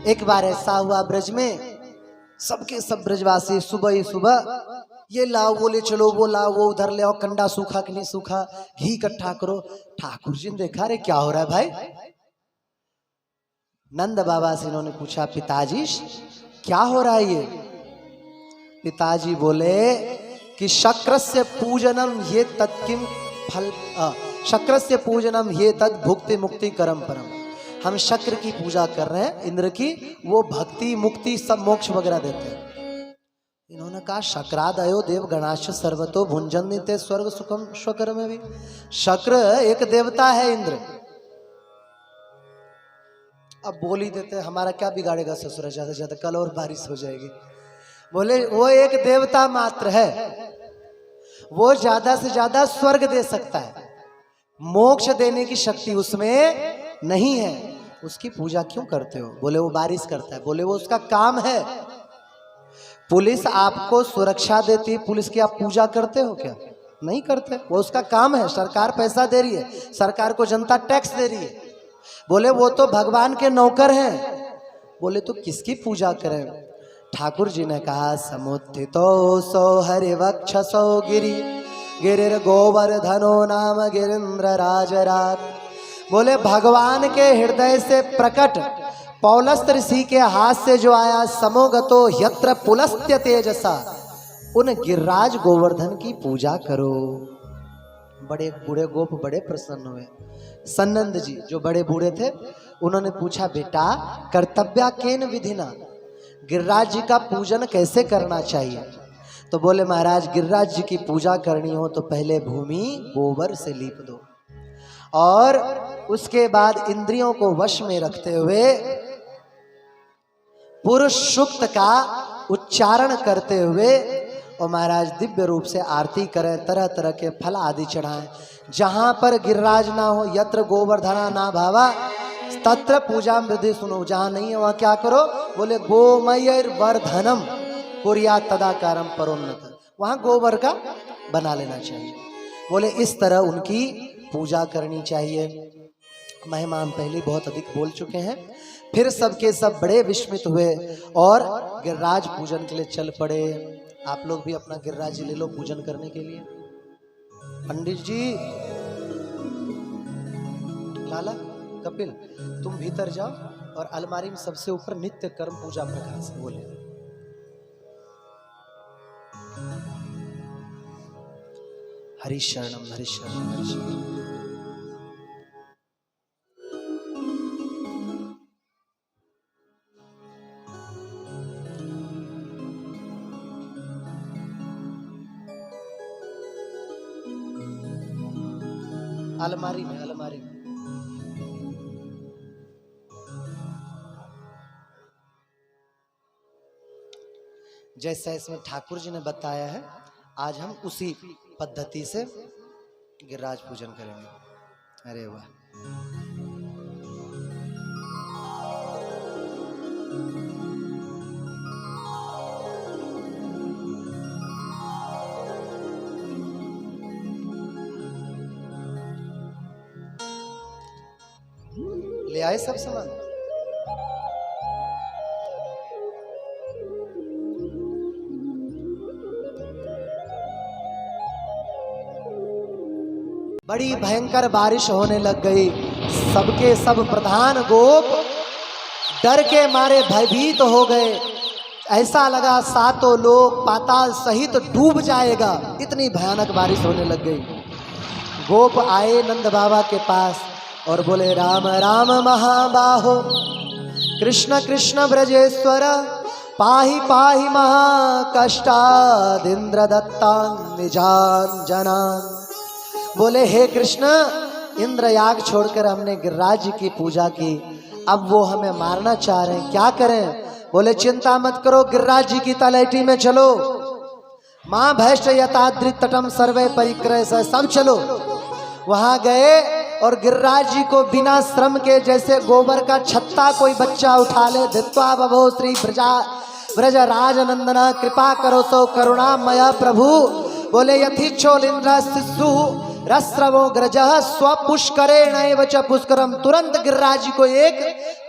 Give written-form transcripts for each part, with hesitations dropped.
एक बार ऐसा हुआ ब्रज में, सबके सब ब्रजवासी सुबह ही सुबह ये लाओ, वो ले चलो, वो लाओ, वो उधर ले आओ, कंडा सूखा कि नहीं सूखा, घी इकट्ठा करो। ठाकुर जी ने देखा, रे क्या हो रहा है भाई। नंद बाबा से इन्होंने पूछा, पिताजी क्या हो रहा है ये। पिताजी बोले कि शक्रस्य पूजनम ये तत्किम फल, शक्रस्य पूजनम ये तद भुक्ति मुक्ति करम परम। हम शक्र की पूजा कर रहे हैं, इंद्र की, वो भक्ति मुक्ति सब मोक्ष वगैरह देते हैं। इन्होंने कहा शक्रादयो देव गणाश सर्वतो भुंजन्ते स्वर्ग सुखम स्वकर में भी। शक्र एक देवता है इंद्र। अब बोल ही देते, हमारा क्या बिगाड़ेगा ससुर, ज्यादा से ज्यादा कल और बारिश हो जाएगी। बोले वो एक देवता मात्र है, वो ज्यादा से ज्यादा स्वर्ग दे सकता है, मोक्ष देने की शक्ति उसमें नहीं है। उसकी पूजा क्यों करते हो। बोले वो बारिश करता है। बोले वो उसका काम है। पुलिस आपको सुरक्षा देती है, पुलिस की आप पूजा करते हो क्या। नहीं करते, वो उसका काम है। सरकार पैसा दे रही है, सरकार को जनता टैक्स दे रही है। बोले वो तो भगवान के नौकर हैं। बोले तो किसकी पूजा करें। ठाकुर जी ने कहा समुत्थितो सो हरिवक्षसो गिरि गिरिर गोवर्धनो नाम गिरिंद्र राजराज। बोले भगवान के हृदय से प्रकट पौलस्त ऋषि के हाथ से जो आया, समोगतो यत्र पुलस्त्य तेजसा, उन गिरिराज गोवर्धन की पूजा करो। बड़े बूढ़े गोप बड़े प्रसन्न हुए। सन्नंद जी जो बड़े बूढ़े थे, उन्होंने पूछा बेटा कर्तव्या केन विधिना, गिरिराज जी का पूजन कैसे करना चाहिए। तो बोले महाराज गिरिराज जी की पूजा करनी हो तो पहले भूमि गोबर से लीप दो, और उसके बाद इंद्रियों को वश में रखते हुए पुरुष सूक्त का उच्चारण करते हुए और महाराज दिव्य रूप से आरती करें, तरह तरह के फल आदि चढ़ाएं। जहां पर गिरिराज ना हो, यत्र गोवर्धना ना भावा तत्र पूजा विधि सुनो। जहां नहीं है वहां क्या करो। बोले गोमयर वर्धनम कुर्या तदाकारम परोन्नत, वहां गोबर का बना लेना चाहिए। बोले इस तरह उनकी पूजा करनी चाहिए। महिमा हम पहले बहुत अधिक बोल चुके हैं। फिर सबके सब बड़े विस्मित हुए और गिरिराज पूजन के लिए चल पड़े। आप लोग भी अपना गिरिराज जी ले लो पूजन करने के लिए। पंडित जी, लाला, कपिल, तुम भीतर जाओ और अलमारी में सबसे ऊपर नित्य कर्म पूजा प्रकाश बोले। हरि शरणम हरि शरणम हरि शरणम। अलमारी में, अलमारी में। जैसा इसमें ठाकुर जी ने बताया है, आज हम उसी पद्धति से गिरिराज पूजन करेंगे। अरे वाह, ले आए सब सामान। बड़ी भयंकर बारिश होने लग गई। सबके सब प्रधान गोप डर के मारे भयभीत हो गए। ऐसा लगा सातों लोग पाताल सहित डूब जाएगा, इतनी भयानक बारिश होने लग गई। गोप आए नंद बाबा के पास और बोले राम राम महाबाहो कृष्ण कृष्ण ब्रजेश्वर पाहि पाहि महाकष्टादिंद्र दत्तान निजान जनान। बोले हे कृष्ण, इंद्र याग छोड़कर हमने गिरिराज जी की पूजा की, अब वो हमें मारना चाह रहे हैं, क्या करें। बोले चिंता मत करो, गिरिराज जी की तलहटी में चलो। माँ भैष्ट यताद्रि तटम सर्वे परिक्रय से, सब चलो। वहां गए और गिरिराज जी को बिना श्रम के, जैसे गोबर का छत्ता कोई बच्चा उठा ले, धित्वा बभो श्री ब्रज राज नंदना कृपा करो सो करुणामय प्रभु। बोले यथिच्छोलिंद्र शिशु रस्रवो ग्रजः स्वपुष्करेण एव च पुष्करम। तुरंत गिरिराज जी को एक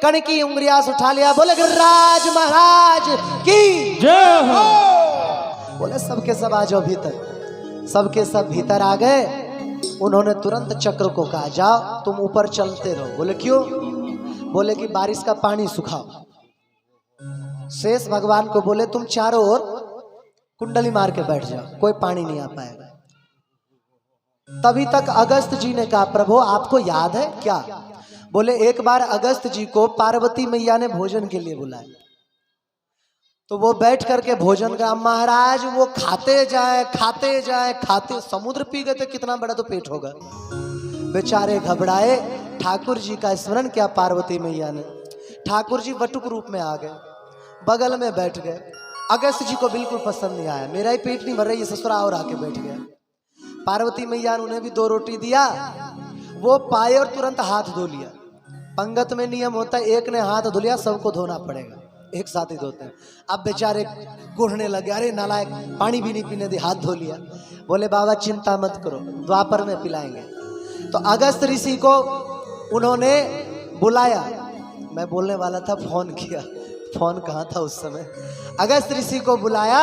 कण की उंगलियां से उठा लिया। बोले गिरिराज महाराज की जय हो। बोले सबके सब आ जाओ भीतर। सबके सब भीतर आ गए। उन्होंने तुरंत चक्र को कहा जाओ तुम ऊपर चलते रहो। बोले क्यों? बोले कि बारिश का पानी सुखाओ। शेष भगवान को बोले तुम चारों ओर कुंडली मार के बैठ जाओ, कोई पानी नहीं आ पाएगा। तभी तक अगस्त जी ने कहा प्रभु आपको याद है क्या? बोले एक बार अगस्त जी को पार्वती मैया ने भोजन के लिए बुलाया, तो वो बैठ करके भोजन का। महाराज वो खाते जाए खाते जाए खाते, समुद्र पी गए थे, कितना बड़ा तो पेट होगा। बेचारे घबराए। ठाकुर जी का स्मरण किया पार्वती मैया ने। ठाकुर जी वटुक रूप में आ गए, बगल में बैठ गए। अगस्त जी को बिल्कुल पसंद नहीं आया, मेरा ही पेट नहीं भर रहा, ये ससुरा और आके बैठ गया। पार्वती मैया ने उन्हें भी 2 रोटी दिया, वो पाए और तुरंत हाथ धो लिया। पंगत में नियम होता है एक ने हाथ धो लिया सबको धोना पड़ेगा, एक साथ ही धोते हैं। अब बेचारे गुड़ने लगे, अरे नालायक पानी भी नहीं पीने दे, हाथ धो लिया। बोले बाबा चिंता मत करो, द्वापर में पिलाएंगे। तो अगस्त ऋषि को उन्होंने बुलाया। मैं बोलने वाला था, फोन किया, फोन कहाँ था उस समय। अगस्त ऋषि को बुलाया।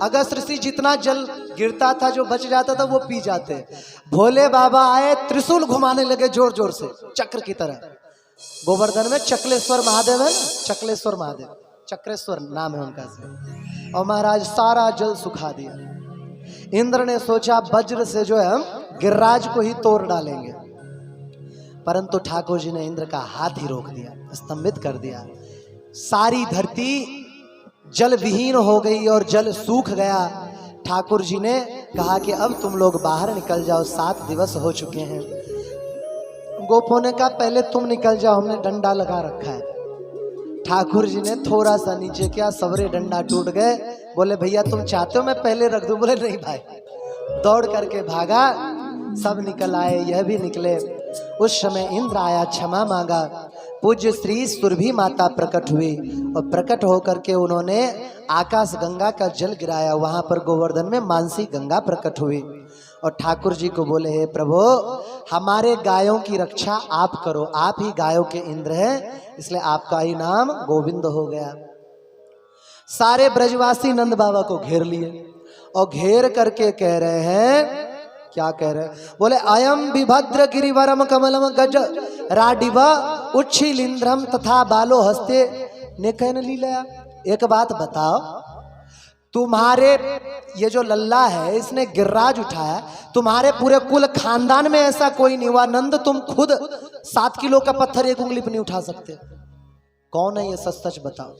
अगस्त ऋषि जितना जल गिरता था जो बच जाता था वो पी जाते। भोले बाबा आए, त्रिशूल घुमाने लगे जोर जोर से चक्र की तरह। गोवर्धन में चकलेश्वर महादेव है ना, चकलेश्वर महादेव, चक्रेश्वर नाम है उनका से। और महाराज सारा जल सुखा दिया। इंद्र ने सोचा वज्र से जो है हम गिरिराज को ही तोड़ डालेंगे, परंतु ठाकुर जी ने इंद्र का हाथ ही रोक दिया, स्तंभित कर दिया। सारी धरती जल विहीन हो गई और जल सूख गया। ठाकुर जी ने कहा कि अब तुम लोग बाहर निकल जाओ, 7 दिवस हो चुके हैं। गोपों ने कहा पहले तुम निकल जाओ, हमने डंडा लगा रखा है। ठाकुर जी ने थोड़ा सा नीचे किया, सबरे डंडा टूट गए। बोले भैया तुम चाहते हो मैं पहले रख दूं? बोले नहीं भाई। दौड़ करके भागा, सब निकल आए, यह भी निकले। उस समय इंद्र आया, क्षमा मांगा। पूज्य श्री सुरभि माता प्रकट हुई और प्रकट होकर के उन्होंने आकाश गंगा का जल गिराया। वहां पर गोवर्धन में मानसी गंगा प्रकट हुई और ठाकुर जी को बोले हे प्रभु हमारे गायों की रक्षा आप करो, आप ही गायों के इंद्र हैं, इसलिए आपका ही नाम गोविंद हो गया। सारे ब्रजवासी नंद बाबा को घेर लिए और घेर करके कह रहे हैं, क्या कह रहे हैं? बोले अयम विभद्र गिरिवरम कमलम गज राडिव उच्छिलिंद्रम तथा बालो हस्ते नेकन लीला। एक बात बताओ, तुम्हारे ये जो लल्ला है इसने गिरिराज उठाया, तुम्हारे पूरे कुल खानदान में ऐसा कोई नहीं हुआ। नंद तुम खुद 7 किलो का पत्थर एक उंगली पर नहीं उठा सकते। कौन है ये? सच सच बताओ।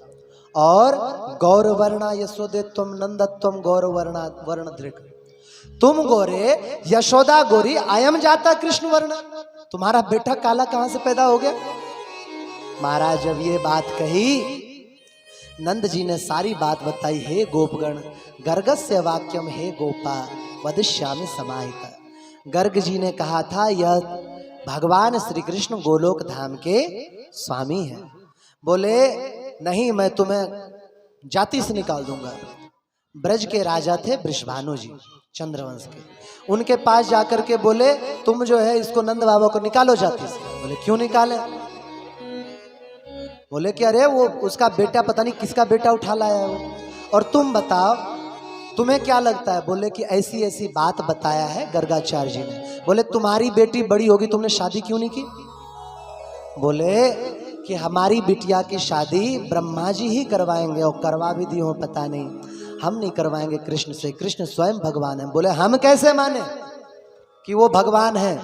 और गौरवर्णा यशोदे तुम नंदत्वम गौरवर्णा वर्ण दृक, तुम गोरे यशोदा गोरी, अयम जाता कृष्ण वर्ण। तुम्हारा बेटा काला कहां से पैदा हो गया? महाराज जब ये बात कही, नंद जी ने सारी बात बताई। हे गोपगण गर्गस्य वाक्यम हे गोपा वदिष्यामि समाहिता। गर्ग जी ने कहा था यह भगवान श्री कृष्ण गोलोक धाम के स्वामी हैं। बोले नहीं, मैं तुम्हें जाति से निकाल दूंगा। ब्रज के राजा थे वृषभानु जी, चंद्रवंश के। उनके पास जाकर के बोले तुम जो है इसको नंद बाबा को निकालो जाति से। बोले क्यों निकाले? बोले कि अरे वो उसका बेटा पता नहीं किसका बेटा उठा लाया है वो। और तुम बताओ तुम्हें क्या लगता है? बोले कि ऐसी ऐसी बात बताया है गर्गाचार्य जी ने। बोले तुम्हारी बेटी बड़ी होगी, तुमने शादी क्यों नहीं की? बोले कि हमारी बिटिया की शादी ब्रह्मा जी ही करवाएंगे और करवा भी दी हो पता नहीं, हम नहीं करवाएंगे कृष्ण से, कृष्ण स्वयं भगवान है। बोले हम कैसे माने कि वो भगवान है?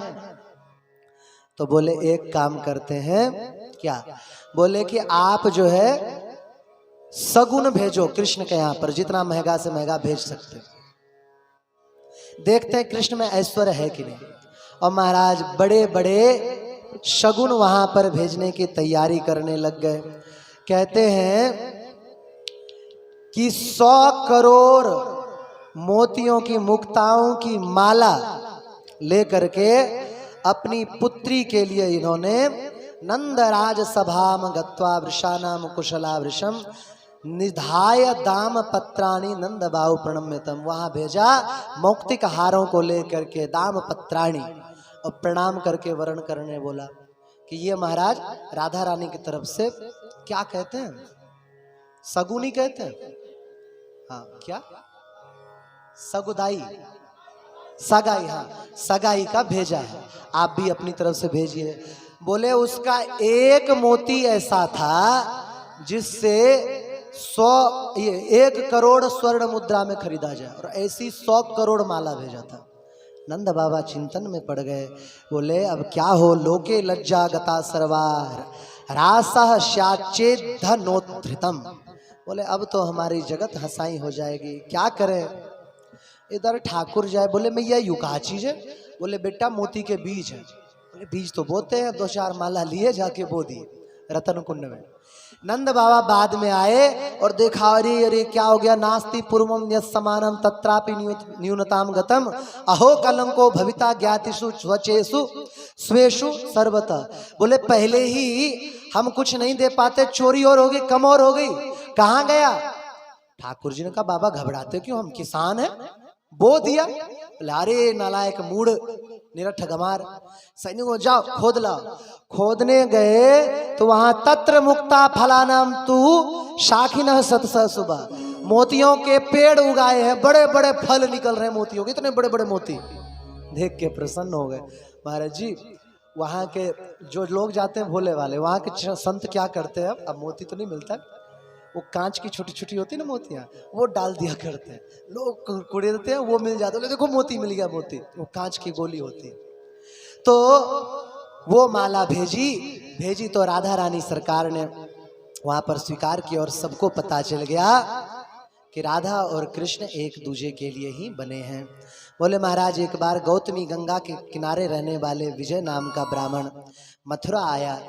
तो बोले एक काम करते हैं, क्या? बोले कि आप जो है सगुन भेजो कृष्ण के यहाँ पर, जितना महंगा से महंगा भेज सकते, देखते हैं कृष्ण में ऐश्वर्य है कि नहीं। और महाराज बड़े बड़े शगुन वहां पर भेजने की तैयारी करने लग गए। कहते हैं कि 100 करोड़ मोतियों की मुक्ताओं की माला लेकर के अपनी पुत्री के लिए इन्होंने नंदराज सभाम गत्वा वृषानाम कुशला वृषम निधाय दाम पत्राणी नंद बाहु प्रणम्यतम, वहां भेजा मौक्तिक हारों को लेकर के दाम पत्राणी, और प्रणाम करके वर्ण करने बोला कि ये महाराज राधा रानी की तरफ से क्या कहते हैं, सगुनी कहते हैं, हाँ क्या सगुदाई, सगाई, हाँ सगाई का भेजा है, आप भी अपनी तरफ से भेजिए। बोले उसका एक मोती ऐसा था जिससे 1 करोड़ स्वर्ण मुद्रा में खरीदा जाए, और ऐसी 100 करोड़ माला भेजा था। नंद बाबा चिंतन में पड़ गए, बोले अब क्या हो, लोके लज्जा गता सर्वार रासः स्याच्चेद धनोद्धृतम, बोले अब तो हमारी जगत हंसाई हो जाएगी, क्या करें। इधर ठाकुर जाए, बोले मैया यू कहा चीज है, बोले बेटा मोती के बीज है, बोले बीज तो बोते हैं, 2-4 माला लिए जाके बो दिए रतन कुंड में। नंद बाबा बाद में आए और देखा, अरे अरे क्या हो गया, नास्ति पूर्वम यत् समानम तत्रापि न्यूनताम गतम, अहो कलंको भविता ज्ञातिषु स्वचेषु स्वेषु सर्वतः, बोले पहले ही हम कुछ नहीं दे पाते, चोरी और हो गई, कम और हो गई, कहाँ गया। ठाकुर जी ने कहा बाबा घबराते क्यों, हम किसान हैं, बो दिया। अरे नालायक मूड निरठ गमार, सैनिकों जाओ खोद लाओ। खोदने गए तो वहां तत्र मुक्ता फलानाम तू शाखिनः सतस सुबह, मोतियों के पेड़ उगाए हैं, बड़े बड़े फल निकल रहे हैं मोतियों के, इतने बड़े बड़े मोती देख के प्रसन्न हो गए। महाराज जी वहां के जो लोग जाते हैं भोले वाले, वहां के संत क्या करते हैं, अब मोती तो नहीं मिलता, वो कांच की छोटी छोटी होती है ना मोतियां, वो डाल दिया करते हैं, लोग कुड़े देते हैं, वो मिल जाते हैं, देखो मोती मिल गया, मोती वो कांच की गोली होती है। तो वो माला भेजी तो राधा रानी सरकार ने वहां पर स्वीकार किया, और सबको पता चल गया कि राधा और कृष्ण एक दूसरे के लिए ही बने हैं। बोले महाराज एक बार गौतमी गंगा के किनारे रहने वाले विजय नाम का ब्राह्मण मथुरा आया,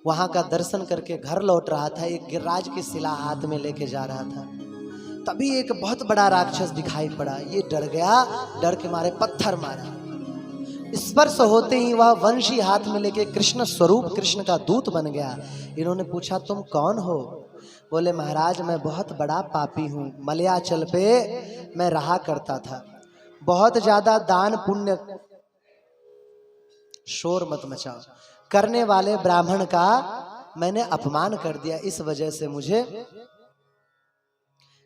वहां का दर्शन करके घर लौट रहा था, एक गिरिराज की शिला हाथ में लेके जा रहा था, तभी एक बहुत बड़ा राक्षस दिखाई पड़ा। ये डर गया, डर के मारे पत्थर मारा, स्पर्श होते ही वह वंशी हाथ में लेके कृष्ण स्वरूप कृष्ण का दूत बन गया। इन्होंने पूछा तुम कौन हो, बोले महाराज मैं बहुत बड़ा पापी हूँ, मलयाचल पे मैं रहा करता था, बहुत ज्यादा दान पुण्य, शोर मत मचाओ, करने वाले ब्राह्मण का मैंने अपमान कर दिया, इस वजह से मुझे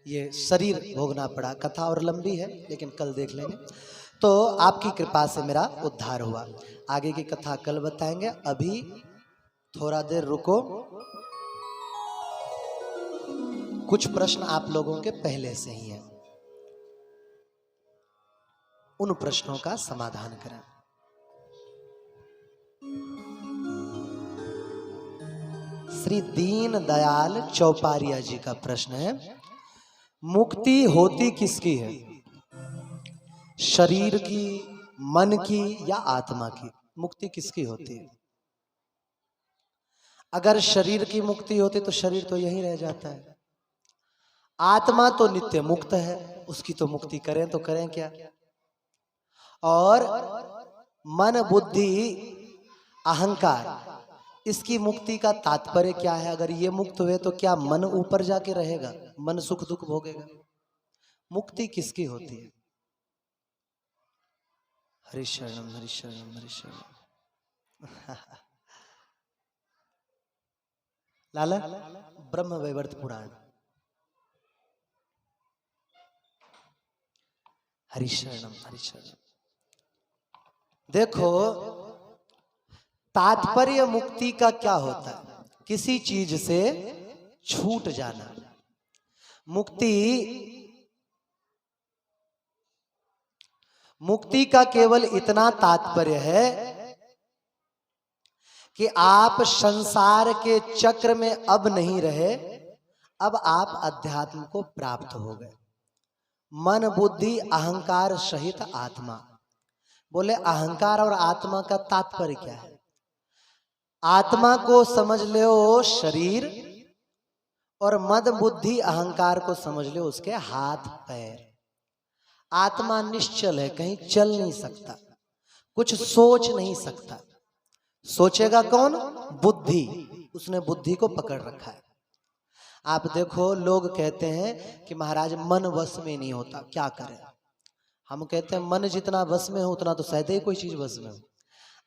ये शरीर भोगना पड़ा। कथा और लंबी है लेकिन कल देख लेंगे। तो आपकी कृपा से मेरा उद्धार हुआ, आगे की कथा कल बताएंगे। अभी थोड़ा देर रुको, कुछ प्रश्न आप लोगों के पहले से ही हैं, उन प्रश्नों का समाधान करें। श्री दीन दयाल चौपारिया जी का प्रश्न है, मुक्ति होती किसकी है, शरीर की, मन की या आत्मा की? मुक्ति किसकी होती है? अगर शरीर की मुक्ति होती तो शरीर तो यहीं रह जाता है, आत्मा तो नित्य मुक्त है, उसकी तो मुक्ति करें तो करें क्या। और मन बुद्धि अहंकार, इसकी मुक्ति का तात्पर्य क्या है? अगर ये मुक्त हुए तो क्या मन ऊपर जाके रहेगा, मन सुख दुख भोगेगा? मुक्ति किसकी होती है? हरि शरणम हरि शरणम हरि शरणम। लाला ब्रह्म वैवर्त पुराण। हरि शरणम हरि शरणम। देखो तात्पर्य मुक्ति का क्या होता है? किसी चीज से छूट जाना। मुक्ति का केवल इतना तात्पर्य है कि आप संसार के चक्र में अब नहीं रहे, अब आप अध्यात्म को प्राप्त हो गए। मन बुद्धि अहंकार सहित आत्मा। बोले अहंकार और आत्मा का तात्पर्य क्या है? आत्मा को समझ लो शरीर, और मद बुद्धि अहंकार को समझ लो उसके हाथ पैर। आत्मा निश्चल है, कहीं चल नहीं सकता, कुछ सोच नहीं सकता। सोचेगा कौन? बुद्धि, उसने बुद्धि को पकड़ रखा है। आप देखो, लोग कहते हैं कि महाराज मन वश में नहीं होता, क्या करें। हम कहते हैं मन जितना वश में हो उतना तो शायद ही कोई चीज वश में हो।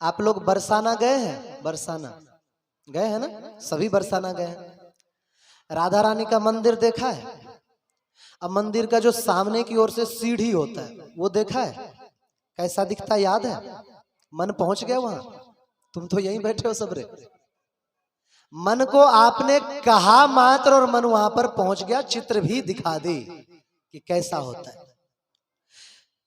आप लोग बरसाना गए हैं? बरसाना गए हैं ना? सभी बरसाना गए हैं। राधा रानी का मंदिर देखा है? अब मंदिर का जो सामने की ओर से सीढ़ी होता है वो देखा है? कैसा दिखता याद है? मन पहुंच गया वहां? तुम तो यहीं बैठे हो सब रे। मन को आपने कहा मात्र और मन वहां पर पहुंच गया, चित्र भी दिखा दी कि कैसा होता है।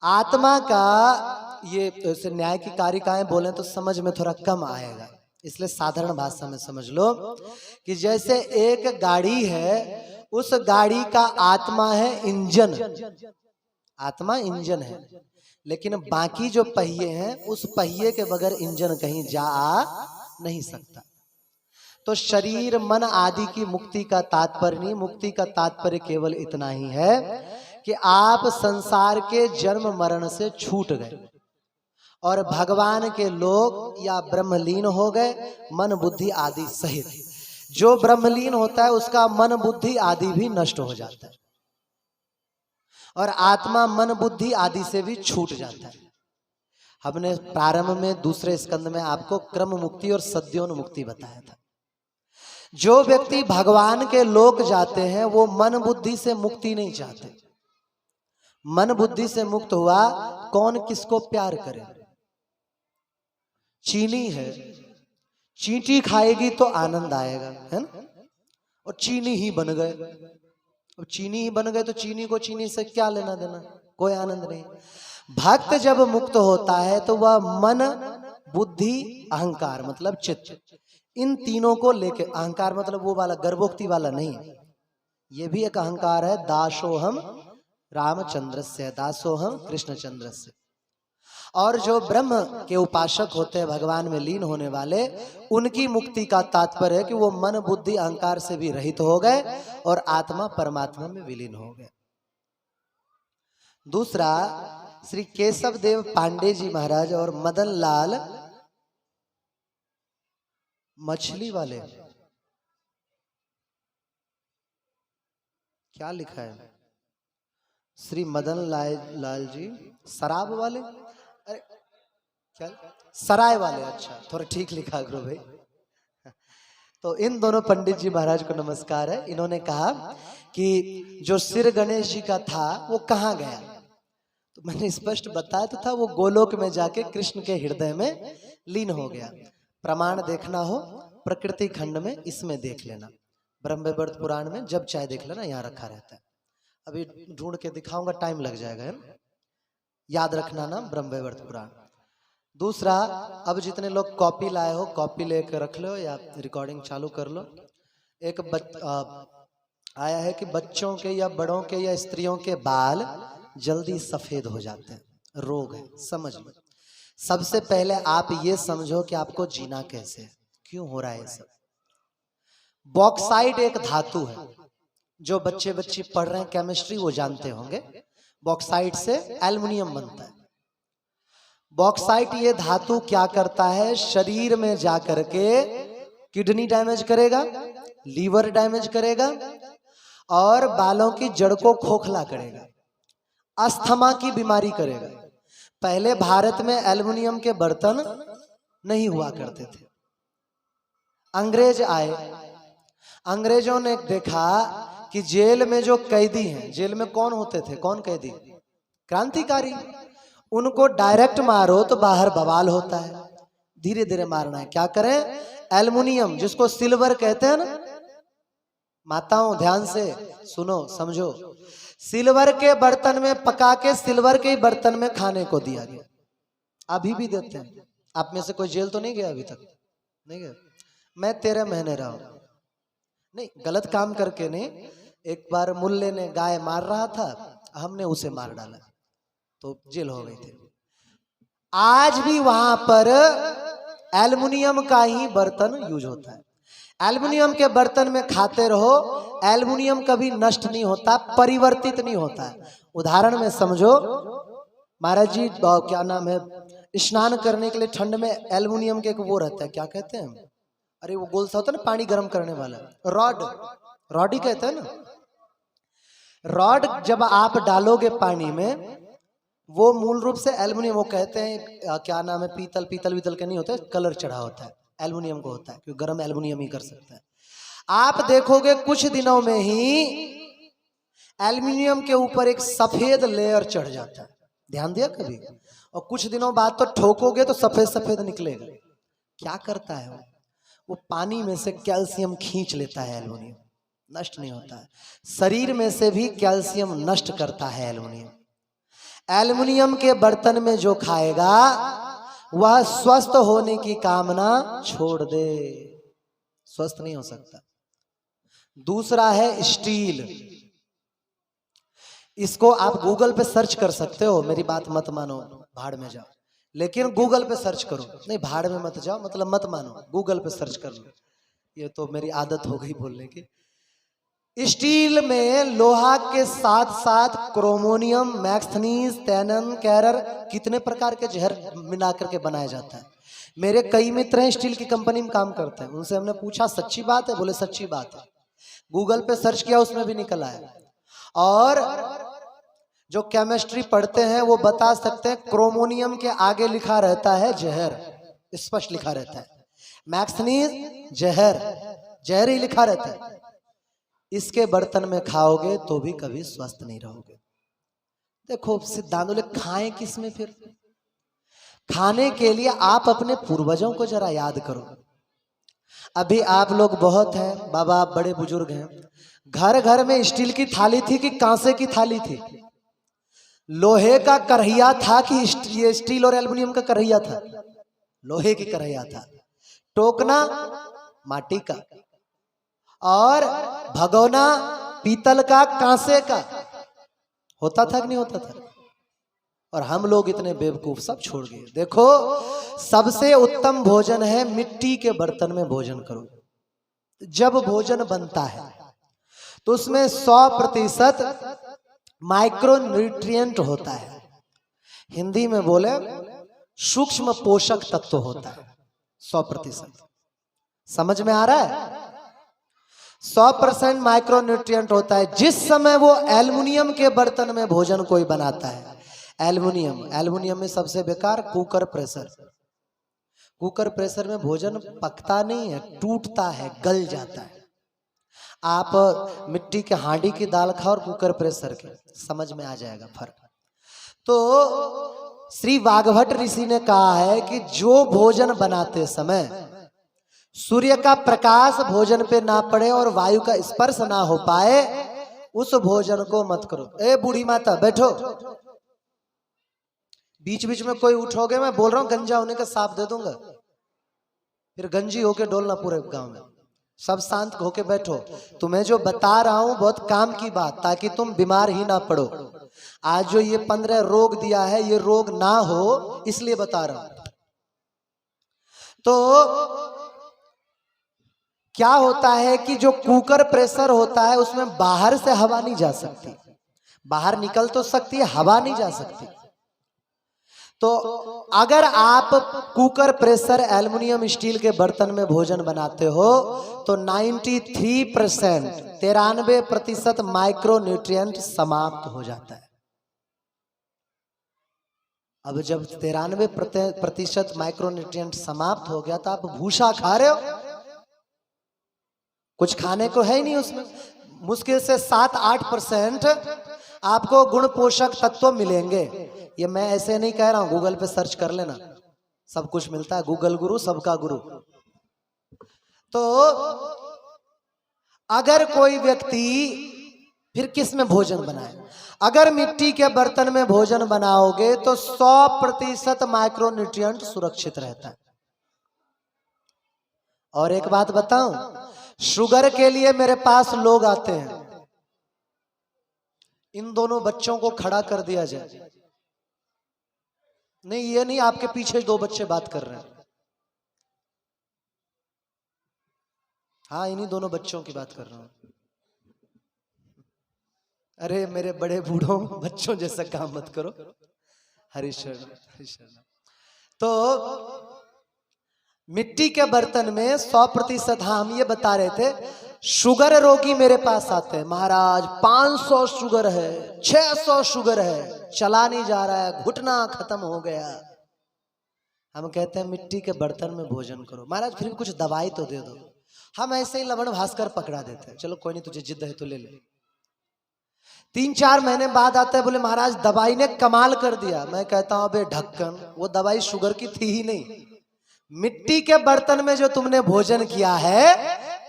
आत्मा का ये न्याय की कारिकाएं बोले तो समझ में थोड़ा कम आएगा, इसलिए साधारण भाषा में समझ लो कि जैसे एक गाड़ी है, उस गाड़ी का आत्मा है इंजन, आत्मा इंजन है, लेकिन बाकी जो पहिए हैं उस पहिए के बगैर इंजन कहीं जा आ नहीं सकता। तो शरीर मन आदि की मुक्ति का तात्पर्य नहीं, मुक्ति का तात्पर्य केवल इतना ही है कि आप संसार के जन्म मरण से छूट गए और भगवान के लोग या ब्रह्मलीन हो गए, मन बुद्धि आदि सहित। जो ब्रह्मलीन होता है उसका मन बुद्धि आदि भी नष्ट हो जाता है और आत्मा मन बुद्धि आदि से भी छूट जाता है। हमने प्रारंभ में दूसरे स्कंद में आपको क्रम मुक्ति और सद्योन्मुक्ति बताया था। जो व्यक्ति भगवान के लोक जाते हैं वो मन बुद्धि से मुक्ति नहीं चाहते। मन बुद्धि से मुक्त हुआ, कौन किसको प्यार करे? चीनी है, चींटी खाएगी तो आनंद आएगा, है ना? और चीनी ही बन गए, अब चीनी ही बन गए तो चीनी को चीनी से क्या लेना देना, कोई आनंद नहीं। भक्त जब मुक्त होता है तो वह मन बुद्धि अहंकार मतलब चित्त, इन तीनों को लेके, अहंकार मतलब वो वाला गर्भोक्ति वाला नहीं, ये भी एक अहंकार है, दासोहम रामचंद्र से, दासोहम कृष्णचंद्र से। और जो ब्रह्म के उपासक होते हैं, भगवान में लीन होने वाले, उनकी मुक्ति का तात्पर्य है कि वो मन बुद्धि अहंकार से भी रहित हो गए और आत्मा परमात्मा में विलीन हो गए। दूसरा, श्री केशव देव पांडे जी महाराज और मदन लाल मछली वाले, क्या लिखा है? श्री मदन लाल जी शराब वाले, अरे क्या, सराय वाले, अच्छा थोड़ा ठीक लिखा गुरु भाई। तो इन दोनों पंडित जी महाराज को नमस्कार है। इन्होंने कहा कि जो सिर गणेश जी का था वो कहाँ गया, तो मैंने स्पष्ट बताया तो था, वो गोलोक में जाके कृष्ण के हृदय में लीन हो गया। प्रमाण देखना हो प्रकृति खंड में, इसमें देख लेना, ब्रह्मवैवर्त पुराण में जब चाहे देख लेना, यहाँ रखा रहता है। अभी ढूंढ के दिखाऊंगा, टाइम लग जाएगा, है ना? याद रखना ना, ब्रह्मवैवर्त पुराण। दूसरा, अब जितने लोग कॉपी लाए हो कॉपी लेकर रख लो या रिकॉर्डिंग चालू कर लो। एक आया है कि बच्चों के या बड़ों के या स्त्रियों के बाल जल्दी सफेद हो जाते हैं, रोग है, समझ लो। सबसे पहले आप ये समझो कि आपको जीना कैसे है, क्यों हो रहा है ये सब। बॉक्साइट एक धातु है, जो बच्चे पढ़ रहे हैं केमिस्ट्री वो जानते होंगे। बॉक्साइट से एल्युमिनियम बनता है। बॉक्साइट ये धातु क्या करता है, शरीर में जाकर के किडनी डैमेज करेगा, लीवर डैमेज करेगा और बालों की जड़ को खोखला करेगा, अस्थमा की बीमारी करेगा। पहले भारत में एल्युमिनियम के बर्तन नहीं हुआ करते थे। अंग्रेज आए, अंग्रेजों ने देखा कि जेल में जो कैदी हैं, जेल में कौन होते थे, कौन कैदी? क्रांतिकारी। उनको डायरेक्ट मारो तो बाहर बवाल होता है, धीरे धीरे मारना है। क्या करें? एल्युमिनियम, जिसको सिल्वर कहते हैं ना, माताओं ध्यान से सुनो समझो, सिल्वर के बर्तन में पका के सिल्वर के बर्तन में खाने को दिया गया। अभी भी देते हैं। आप में से कोई जेल तो नहीं गया अभी तक? नहीं गया? मैं 13 महीने रहा हूं, नहीं गलत काम करके नहीं। एक बार मुल्ले ने गाय मार रहा था, हमने उसे मार डाला तो जेल हो गई थी। आज भी वहां पर एल्युमिनियम का ही बर्तन यूज होता है। एल्युमिनियम के बर्तन में खाते रहो, एल्युमिनियम कभी नष्ट नहीं होता, परिवर्तित नहीं होता है। उदाहरण में समझो, महाराज जी क्या नाम है, स्नान करने के लिए ठंड में एल्युमिनियम के एक वो रहता है, क्या कहते हैं, अरे वो गोल सा होता है ना पानी गर्म करने वाला, रॉड, रॉड ही कहते हैं ना। रॉड जब आप डालोगे पानी में, वो मूल रूप से एल्युमिनियम, वो कहते हैं क्या नाम है, पीतल वितल के नहीं होते, कलर चढ़ा होता है, एल्युमिनियम को होता है, क्योंकि गर्म एल्युमिनियम ही कर सकता है। आप देखोगे कुछ दिनों में ही एल्युमिनियम के ऊपर एक सफेद लेयर चढ़ जाता है, ध्यान दिया कभी? और कुछ दिनों बाद तो ठोकोगे तो सफेद सफेद निकलेगा। क्या करता है वो पानी में से कैल्शियम खींच लेता है, एल्युमिनियम नष्ट नहीं होता है। शरीर में से भी कैल्शियम नष्ट करता है एल्युमिनियम। एल्युमिनियम के बर्तन में जो खाएगा वह स्वस्थ होने की कामना छोड़ दे, स्वस्थ नहीं हो सकता। दूसरा है स्टील। इसको आप गूगल पे सर्च कर सकते हो, मेरी बात मत मानो, भाड़ में जाओ, लेकिन गूगल पे सर्च करो। नहीं, भाड़ में मत जाओ मतलब मत मानो, गूगल पे सर्च कर लो। ये तो मेरी आदत हो गई बोलने की। स्टील में लोहा के साथ साथ क्रोमोनियम, मैग्नीज, टैनन, कैरर, कितने प्रकार के जहर मिलाकर के बनाया जाता है। मेरे कई मित्र हैं स्टील की कंपनी में काम करते हैं, उनसे हमने पूछा सच्ची बात है? बोले सच्ची बात है। गूगल पे सर्च किया, उसमें भी निकल आया। और जो केमिस्ट्री पढ़ते हैं वो बता सकते हैं, क्रोमोनियम के आगे लिखा रहता है जहर, स्पष्ट लिखा रहता है। मैग्नीज जहर, जहर ही लिखा रहता है। इसके बर्तन में खाओगे तो भी कभी स्वस्थ नहीं रहोगे। देखो सिद्धांत, खाएं किस में फिर? खाने के लिए आप अपने पूर्वजों को जरा याद करो। अभी आप लोग बहुत हैं, बाबा आप बड़े बुजुर्ग हैं, घर घर में स्टील की थाली थी कि कांसे की थाली थी? लोहे का कढ़ैया था कि ये स्टील और एल्युमिनियम का कढ़ैया था? लोहे की कढ़ैया था। टोकना माटी का, और भगोना पीतल का, कांसे का। होता था कि नहीं होता था? और हम लोग इतने बेवकूफ, सब छोड़ गए। देखो सबसे उत्तम भोजन है मिट्टी के बर्तन में भोजन करो। जब भोजन बनता है तो उसमें 100% माइक्रो न्यूट्रिएंट होता है, हिंदी में बोले सूक्ष्म पोषक तत्व होता है 100%। समझ में आ रहा है? 100% माइक्रो न्यूट्रिएंट होता है। जिस समय वो एल्युमिनियम के बर्तन में भोजन कोई बनाता है, एल्युमिनियम में सबसे बेकार कुकर प्रेशर। कुकर प्रेशर में भोजन पकता नहीं है, टूटता है, गल जाता है। आप मिट्टी के हांडी की दाल खाओ और कुकर प्रेशर के, समझ में आ जाएगा फर्क। तो श्री वाग्भट ऋषि ने कहा है कि जो भोजन बनाते समय सूर्य का प्रकाश भोजन पे ना पड़े और वायु का स्पर्श ना हो पाए, उस भोजन को मत करो। ए बूढ़ी माता बैठो, बीच बीच में कोई उठोगे, मैं बोल रहा हूं गंजा होने का साफ दे दूंगा, फिर गंजी होके डोलना पूरे गांव में। सब शांत होके बैठो। तुम्हें जो बता रहा हूं बहुत काम की बात, ताकि तुम बीमार ही ना पड़ो। आज जो ये 15 रोग दिया है, ये रोग ना हो इसलिए बता रहा हूं। तो क्या होता है कि जो कुकर प्रेशर होता है उसमें बाहर से हवा नहीं जा सकती, बाहर निकल तो सकती है, हवा नहीं जा सकती। तो अगर आप कुकर प्रेशर एल्युमिनियम स्टील के बर्तन में भोजन बनाते हो तो 93% माइक्रो न्यूट्रिएंट समाप्त हो जाता है। अब जब 93% माइक्रो न्यूट्रिएंट समाप्त हो गया तो आप भूसा खा रहे हो, कुछ खाने को है ही नहीं उसमें। मुश्किल से 7-8% आपको गुण पोषक तत्व मिलेंगे। ये मैं ऐसे नहीं कह रहा हूं, गूगल पे सर्च कर लेना, सब कुछ मिलता है। गूगल गुरु सबका गुरु। तो अगर कोई व्यक्ति फिर किस में भोजन बनाए? अगर मिट्टी के बर्तन में भोजन बनाओगे तो 100% माइक्रो न्यूट्रिएंट सुरक्षित रहता है। और एक बात बताऊं, शुगर के लिए मेरे पास लोग आते हैं, इन दोनों बच्चों को खड़ा कर दिया जाए। नहीं, ये नहीं, आपके पीछे 2 बच्चे बात कर रहे हैं। हाँ, इन्हीं दोनों बच्चों की बात कर रहा हूं। अरे मेरे बड़े बूढ़ों, बच्चों जैसा काम मत करो। हरिशरण। तो मिट्टी के बर्तन में 100%, हम ये बता रहे थे, शुगर रोगी मेरे पास आते हैं, महाराज 500 शुगर है, 600 शुगर है, चला नहीं जा रहा है, घुटना खत्म हो गया। हम कहते हैं मिट्टी के बर्तन में भोजन करो। महाराज फिर भी कुछ दवाई तो दे दो। हम ऐसे ही लवण भास्कर पकड़ा देते हैं, चलो कोई नहीं, तुझे जिद है तो ले ले। 3-4 महीने बाद आता है, बोले महाराज दवाई ने कमाल कर दिया। मैं कहता हूं अबे ढक्कन, वो दवाई शुगर की थी ही नहीं, मिट्टी के बर्तन में जो तुमने भोजन किया है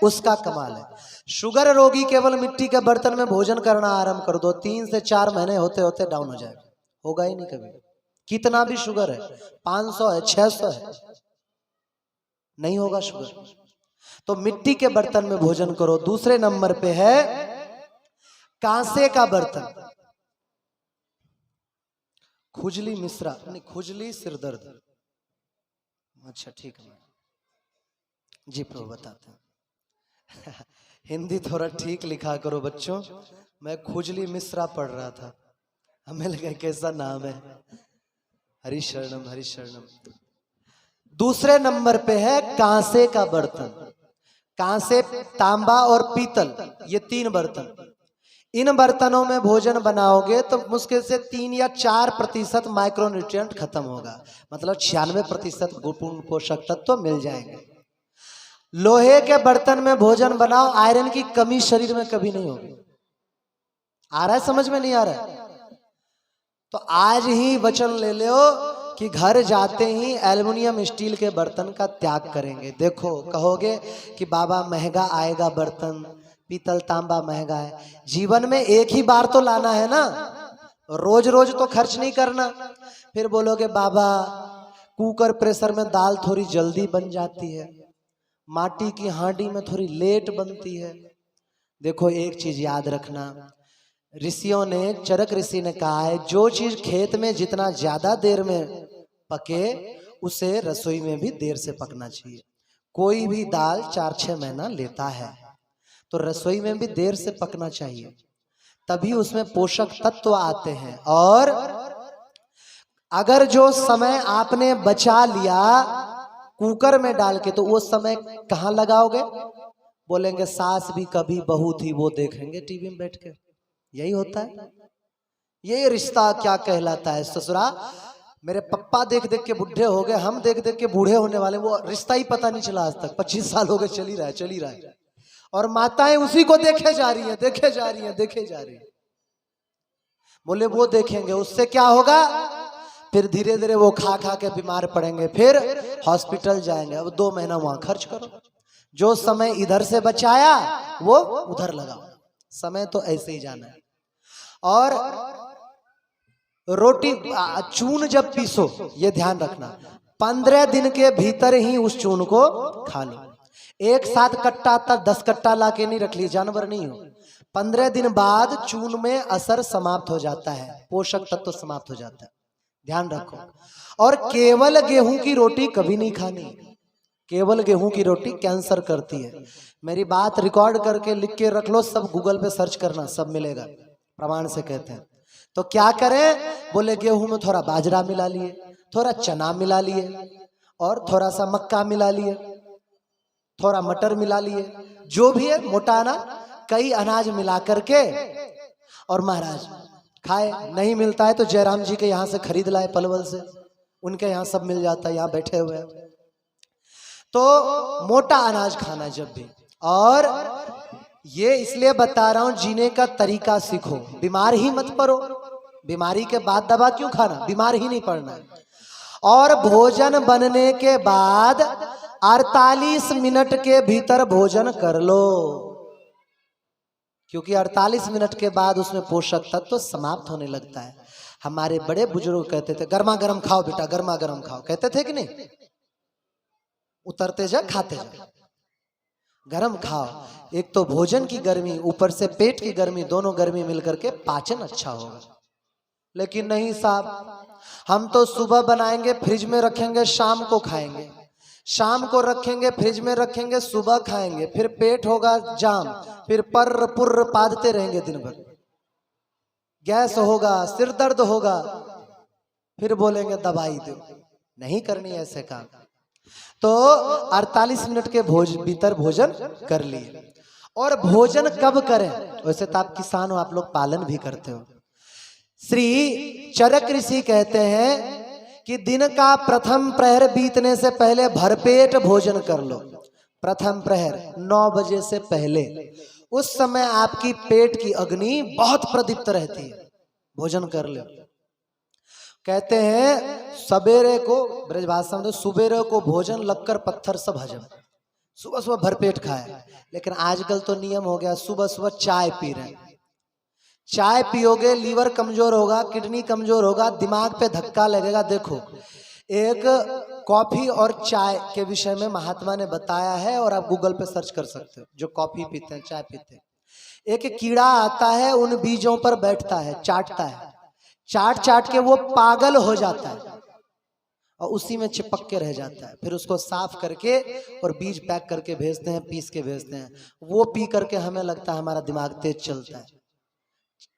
उसका कमाल है। शुगर रोगी केवल मिट्टी के बर्तन में भोजन करना आरंभ कर दो, 3 से 4 महीने होते होते डाउन हो जाएगा, होगा ही नहीं कभी। कितना भी शुगर है, 500 है, 600 है, नहीं होगा शुगर। तो मिट्टी के बर्तन में भोजन करो। दूसरे नंबर पे है कांसे का बर्तन। खुजली मिश्रा नहीं, खुजली सिरदर्द, अच्छा ठीक है जी प्रभु बताते हैं। हिंदी थोड़ा ठीक लिखा करो बच्चों, मैं खुजली मिश्रा पढ़ रहा था, हमें लगा कैसा नाम है। हरि शरणम हरि शरणम। दूसरे नंबर पे है कांसे का बर्तन। कांसे, तांबा और पीतल, ये 3 बर्तन। इन बर्तनों में भोजन बनाओगे तो मुश्किल से 3 या 4% माइक्रोन्यूट्रिएंट खत्म होगा, मतलब 96% गुणपूर्ण पोषक तत्व मिल जाएंगे। लोहे के बर्तन में भोजन बनाओ, आयरन की कमी शरीर में कभी नहीं होगी। आ रहा है समझ में, नहीं आ रहा है? तो आज ही वचन ले लो कि घर जाते ही एल्युमिनियम स्टील के बर्तन का त्याग करेंगे। देखो कहोगे कि बाबा महंगा आएगा बर्तन, पीतल तांबा महंगा है। जीवन में एक ही बार तो लाना है ना, रोज रोज तो खर्च नहीं करना। फिर बोलोगे बाबा कुकर प्रेशर में दाल थोड़ी जल्दी बन जाती है, माटी की हांडी में थोड़ी लेट बनती है। देखो एक चीज याद रखना, ऋषियों ने, चरक ऋषि ने कहा है, जो चीज खेत में जितना ज्यादा देर में पके उसे रसोई में भी देर से पकना चाहिए। कोई भी दाल 4-6 महीना लेता है तो रसोई में भी देर से पकना चाहिए, तभी उसमें पोषक तत्व आते हैं। और अगर जो समय आपने बचा लिया कुकर में डाल के, तो वो समय कहाँ लगाओगे? बोलेंगे सास भी कभी बहू थी, वो देखेंगे टीवी में बैठ के। यही होता है, ये रिश्ता क्या कहलाता है ससुरा। मेरे पप्पा देख देख के बुढ़े हो गए, हम देख देख के बूढ़े होने वाले, वो रिश्ता ही पता नहीं चला आज तक। 25 साल हो गए, चल ही रहा है। और माताएं उसी को देखे जा रही हैं, देखे जा रही हैं। बोले वो देखेंगे, उससे क्या होगा? फिर धीरे धीरे वो खा खा के बीमार पड़ेंगे, फिर हॉस्पिटल जाएंगे। अब 2 महीना वहां खर्च करो, जो समय इधर से बचाया वो उधर लगाओ। समय तो ऐसे ही जाना है। और रोटी चून जब पीसो, ये ध्यान रखना, 15 दिन के भीतर ही उस चून को खा लो। एक साथ कट्टा तक 10 कट्टा लाके नहीं रख ली, जानवर नहीं हो। 15 दिन बाद चून में असर समाप्त हो जाता है, पोषक तत्व समाप्त हो जाता है, ध्यान रखो। और केवल गेहूं की रोटी कभी नहीं खानी, केवल गेहूं की रोटी कैंसर करती है। मेरी बात रिकॉर्ड करके लिख के रख लो, सब गूगल पे सर्च करना, सब मिलेगा, प्रमाण से कहते हैं। तो क्या करें? बोले गेहूं में थोड़ा बाजरा मिला लिए, थोड़ा चना मिला लिए, और थोड़ा सा मक्का मिला लिए, थोड़ा मटर मिला लिए, जो भी है मोटा अनाज, कई अनाज मिला करके और महाराज खाए। नहीं मिलता है तो जयराम जी के यहाँ से खरीद लाए, पलवल से, उनके यहाँ सब मिल जाता है, यहाँ बैठे हुए हैं। तो मोटा अनाज खाना जब भी। और ये इसलिए बता रहा हूं, जीने का तरीका सीखो, बीमार ही मत पड़ो। बीमारी के बाद दवा क्यों खाना, बीमार ही नहीं पड़ना है। और भोजन बनने के बाद 48 मिनट के भीतर भोजन कर लो, क्योंकि 48 मिनट के बाद उसमें पोषक तत्व तो समाप्त होने लगता है। हमारे बड़े बुजुर्ग कहते थे गर्मा गर्म खाओ बेटा, गर्मा गर्म खाओ, कहते थे कि नहीं? उतरते जा खाते जा, गरम खाओ। एक तो भोजन की गर्मी, ऊपर से पेट की गर्मी, दोनों गर्मी मिलकर के पाचन अच्छा होगा। लेकिन नहीं साहब, हम तो सुबह बनाएंगे फ्रिज में रखेंगे, शाम को खाएंगे, शाम को रखेंगे फ्रिज में रखेंगे, सुबह खाएंगे, फिर पेट होगा जाम, फिर पर्र पुर्र पादते रहेंगे दिन भर, गैस होगा, सिर दर्द होगा, फिर बोलेंगे दवाई दो। नहीं करनी ऐसे काम। तो 48 मिनट के भीतर भोजन कर लिए। और भोजन कब करें? वैसे तो आप किसान हो, आप लोग पालन भी करते हो। श्री चरक ऋषि कहते हैं कि दिन का प्रथम प्रहर बीतने से पहले भरपेट भोजन कर लो। प्रथम प्रहर 9 बजे से पहले, उस समय आपकी पेट की अग्नि बहुत प्रदीप्त रहती है, भोजन कर लो। कहते हैं सवेरे को, ब्रजभाषा में सुबेरे को भोजन लगकर पत्थर सब हजम, सुबह सुबह भरपेट खाए। लेकिन आजकल तो नियम हो गया सुबह सुबह चाय पी रहे हैं। चाय पियोगे लीवर कमजोर होगा, किडनी कमजोर होगा, दिमाग पे धक्का लगेगा। देखो, एक कॉफी और चाय के विषय में महात्मा ने बताया है, और आप गूगल पे सर्च कर सकते हो। जो कॉफी पीते हैं, चाय पीते हैं, एक कीड़ा आता है, उन बीजों पर बैठता है, चाटता है, चाट चाट के वो पागल हो जाता है और उसी में चिपक के रह जाता है। फिर उसको साफ करके और बीज पैक करके भेजते हैं, पीस के भेजते हैं। वो पी करके हमें लगता है हमारा दिमाग तेज चलता है।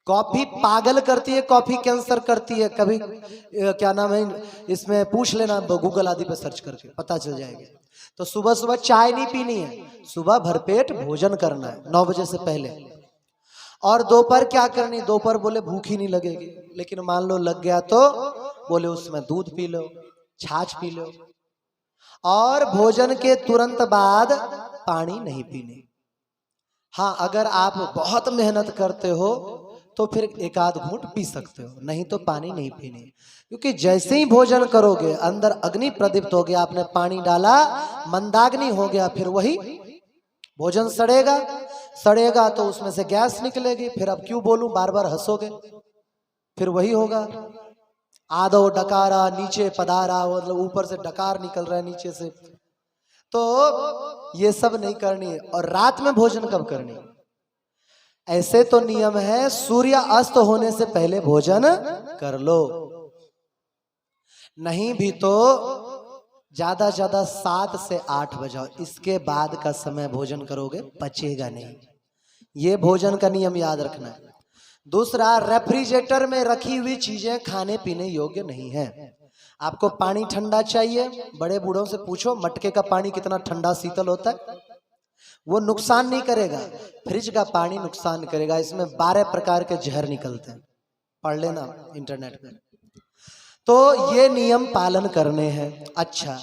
कॉफी पागल करती है, कॉफी कैंसर करती है। कभी क्या नाम है, इसमें पूछ लेना, गूगल आदि पे सर्च करके पता चल जाएगा। तो सुबह सुबह चाय नहीं पीनी है, सुबह भरपेट भोजन करना है 9 बजे से पहले। और दोपहर क्या करनी? दोपहर बोले भूख ही नहीं लगेगी, लेकिन मान लो लग गया तो बोले उसमें दूध पी लो, छाछ पी लो। और भोजन के तुरंत बाद पानी नहीं पीनी। हाँ, अगर आप बहुत मेहनत करते हो तो फिर एक आध घूंट पी सकते हो, नहीं तो पानी नहीं पीनी। क्योंकि जैसे ही भोजन करोगे अंदर अग्नि प्रदीप्त हो गया, आपने पानी डाला मंदाग्नि हो गया, फिर वही भोजन सड़ेगा। सड़ेगा तो उसमें से गैस निकलेगी। फिर अब क्यों बोलूं, बार बार हंसोगे, फिर वही होगा। आदो डकारा नीचे पधारा, मतलब ऊपर से डकार निकल रहा है नीचे से। तो ये सब नहीं करनी। और रात में भोजन कब करनी? ऐसे तो नियम है सूर्य अस्त होने से पहले भोजन कर लो, नहीं भी तो ज्यादा ज्यादा 7 से 8 बजाओ। इसके बाद का समय भोजन करोगे पचेगा नहीं। ये भोजन का नियम याद रखना है। दूसरा, रेफ्रिजरेटर में रखी हुई चीजें खाने पीने योग्य नहीं है। आपको पानी ठंडा चाहिए, बड़े बूढ़ों से पूछो मटके का पानी कितना ठंडा शीतल होता है, वो नुकसान नहीं करेगा। फ्रिज का पानी नुकसान करेगा। इसमें 12 प्रकार के जहर निकलते हैं, पढ़ लेना इंटरनेट पे। तो ये नियम पालन करने हैं। अच्छा,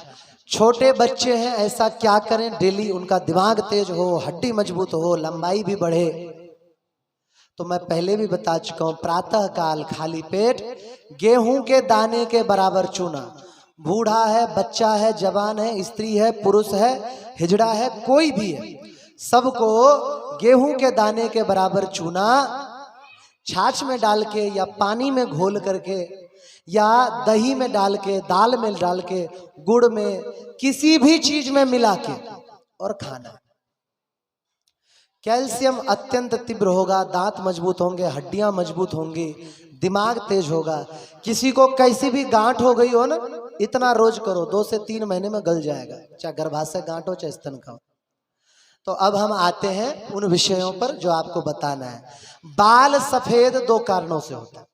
छोटे बच्चे हैं, ऐसा क्या करें? डेली उनका दिमाग तेज हो, हड्डी मजबूत हो, लंबाई भी बढ़े। तो मैं पहले भी बता चुका हूं, प्रातः काल खाली पेट गेहूं के दाने के बराबर चूना। बूढ़ा है, बच्चा है, जवान है, स्त्री है, पुरुष है, हिजड़ा है, कोई भी है, सबको गेहूं के दाने के बराबर चूना छाछ में डाल के या पानी में घोल करके या दही में डाल के, दाल में डाल के, गुड़ में, किसी भी चीज में मिला के और खाना। कैल्शियम अत्यंत तीव्र होगा, दांत मजबूत होंगे, हड्डियां मजबूत होंगी, दिमाग तेज होगा। किसी को कैसी भी गांठ हो गई हो ना, इतना रोज करो, 2 से 3 महीने में गल जाएगा, चाहे गर्भाशय गांठ हो चाहे स्तन का हो। तो अब हम आते हैं उन विषयों पर जो आपको बताना है। बाल सफेद 2 कारणों से होता है।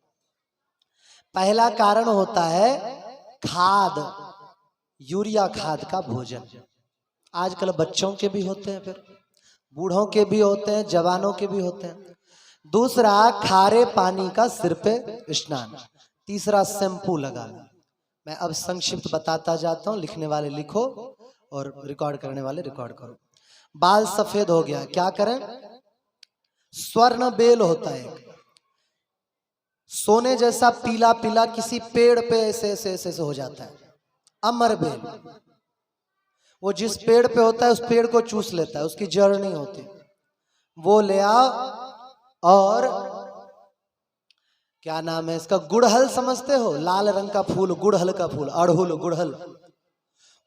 पहला कारण होता है खाद, यूरिया खाद का भोजन। आजकल बच्चों के भी होते हैं, फिर बूढ़ों के भी होते हैं, जवानों के भी होते हैं। दूसरा, खारे पानी का सिर पे स्नान। तीसरा, शैम्पू लगाना। मैं अब संक्षिप्त बताता जाता हूं, लिखने वाले लिखो और रिकॉर्ड करने वाले रिकॉर्ड करो। बाल सफेद हो गया, क्या करें? स्वर्ण बेल होता है, सोने जैसा पीला पीला, किसी पेड़ पे ऐसे ऐसे ऐसे हो जाता है, अमर बेल। वो जिस पेड़ पे होता है उस पेड़ को चूस लेता है, उसकी जड़ नहीं होती। वो ले आओ और क्या नाम है इसका, गुड़हल समझते हो? लाल रंग का फूल, गुड़हल का फूल, अड़हुल गुड़हल,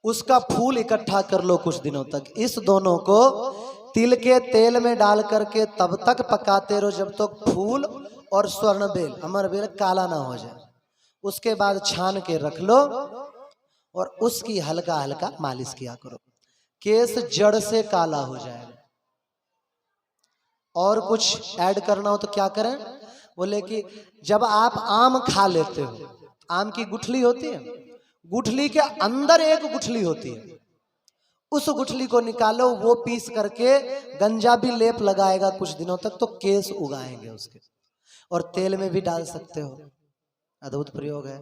उसका फूल इकट्ठा कर लो कुछ दिनों तक। इस दोनों को तिल के तेल में डाल करके तब तक पकाते रहो जब तक फूल और स्वर्ण बेल, अमर बेल काला ना हो जाए। उसके बाद छान के रख लो और उसकी हल्का हल्का मालिश किया करो, केस जड़ से काला हो जाएगा। और कुछ ऐड करना हो तो क्या करें? बोले कि जब आप आम खा लेते हो, आम की गुठली होती है, गुठली के अंदर एक गुठली होती है, उस गुठली को निकालो, वो पीस करके गंजा भी लेप लगाएगा कुछ दिनों तक तो केस उगाएंगे उसके। और तेल में भी डाल सकते हो, अद्भुत प्रयोग है।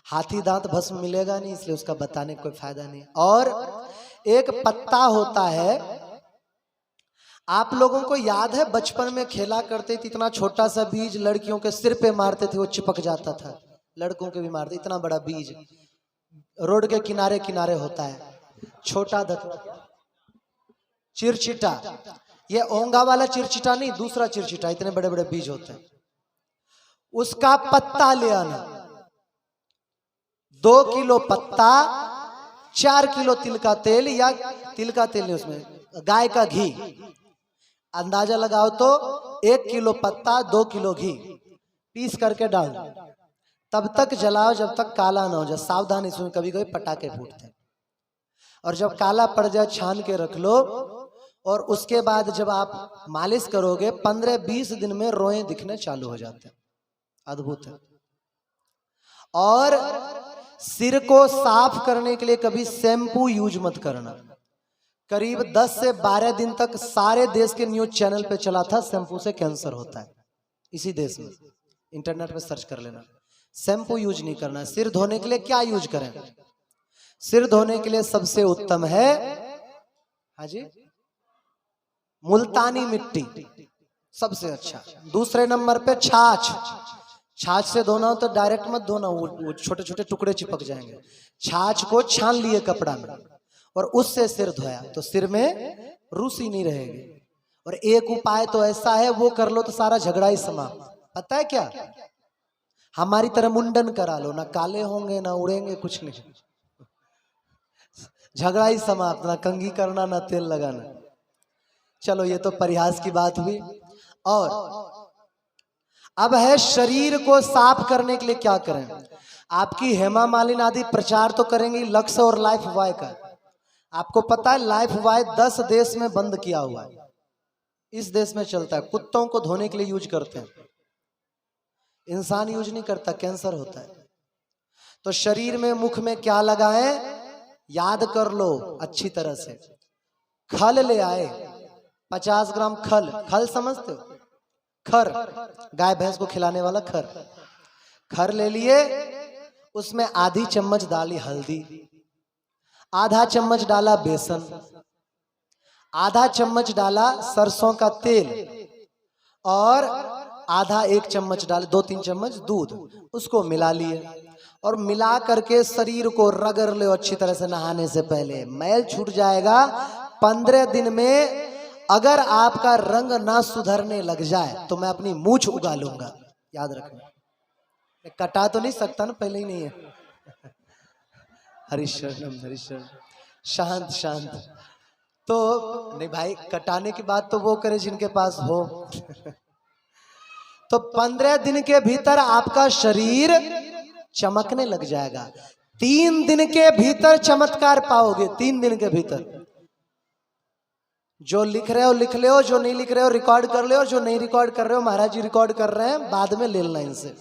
हाथी दांत भस्म मिलेगा नहीं, इसलिए उसका बताने का कोई फायदा नहीं। और एक पत्ता होता है, आप लोगों को याद है बचपन में खेला करते थे, इतना छोटा सा बीज लड़कियों के सिर पे मारते थे, वो चिपक जाता था, लड़कों के भी मारते, इतना बड़ा बीज रोड के किनारे किनारे होता है, छोटा धतूरा, चिरचिटा। ये ओंगा वाला चिरचिटा नहीं, दूसरा चिरचिटा, इतने बड़े बड़े बीज होते हैं। उसका पत्ता ले आना, 2 किलो पत्ता, 4 किलो तिल का तेल, या तिल का तेल नहीं, उसमें गाय का घी, अंदाजा लगाओ तो 1 किलो पत्ता 2 किलो घी पीस करके डाल दो। तब तक जलाओ जब तक काला ना हो जाए। सावधान, इसमें कभी कभी पटाखे फूटते हैं। और जब काला पड़ जाए छान के रख लो। और उसके बाद जब आप मालिश करोगे 15-20 दिन में रोएं दिखने चालू हो जाते हैं, अद्भुत है। और सिर को साफ करने के लिए कभी शैम्पू यूज मत करना। करीब 10 से 12 दिन तक सारे देश के न्यूज चैनल पे चला था, शैम्पू से कैंसर होता है इसी देश में, इंटरनेट पे सर्च कर लेना। शैम्पू यूज नहीं करना। सिर धोने के लिए क्या यूज करें? सिर धोने के लिए सबसे उत्तम है, हाँ जी, मुल्तानी मिट्टी सबसे अच्छा। दूसरे नंबर पे छाछ। छाछ से धोना हो तो डायरेक्ट मत धोना, वो छोटे छोटे टुकड़े चिपक जाएंगे। छाछ को छान लिए कपड़ा में और उससे सिर धोया तो सिर में रूसी नहीं रहेगी। और एक उपाय तो ऐसा है, वो कर लो तो सारा झगड़ा ही समाप्त। पता है क्या? हमारी तरह मुंडन करा लो, ना काले होंगे ना उड़ेंगे, कुछ नहीं, झगड़ा ही समाप्त। ना कंघी करना ना तेल लगाना। चलो ये तो परिहास की बात हुई। और अब है शरीर को साफ करने के लिए क्या करें। आपकी हेमा मालिनी आदि प्रचार तो करेंगी लक्स और लाइफ बॉय का। आपको पता है लाइफ बॉय 10 देश में बंद किया हुआ है, इस देश में चलता है। कुत्तों को धोने के लिए यूज करते हैं, इंसान यूज नहीं करता, कैंसर होता है। तो शरीर में मुख में क्या लगाएं, याद कर लो अच्छी तरह से। खल ले आए, 50 ग्राम खल। खल समझते हो? खर, गाय भैंस को खिलाने वाला खर। खर ले लिए, उसमें आधी चम्मच डाली हल्दी, आधा चम्मच डाला बेसन, आधा चम्मच डाला सरसों का तेल और आधा 1 चम्मच डाले 2-3 चम्मच दूध। उसको मिला लिए और मिला करके शरीर को रगड़ लो अच्छी तरह से। नहाने से पहले मैल छूट जाएगा। 15 दिन में अगर आपका रंग ना सुधरने लग जाए तो मैं अपनी मूंछ उगा लूंगा, याद रखना। कटा तो नहीं सकता ना, पहले ही नहीं है। हरिशरणम हरिशरण, शांत शांत। तो नहीं भाई, कटाने की बात तो वो करे जिनके पास हो। तो 15 दिन के भीतर आपका शरीर चमकने लग जाएगा। 3 दिन के भीतर चमत्कार पाओगे। 3 दिन के भीतर। जो लिख रहे हो लिख ले हो, जो नहीं लिख रहे हो रिकॉर्ड कर ले हो, जो नहीं रिकॉर्ड कर रहे हो महाराज जी रिकॉर्ड कर रहे हैं, बाद में ले लेना इनसे,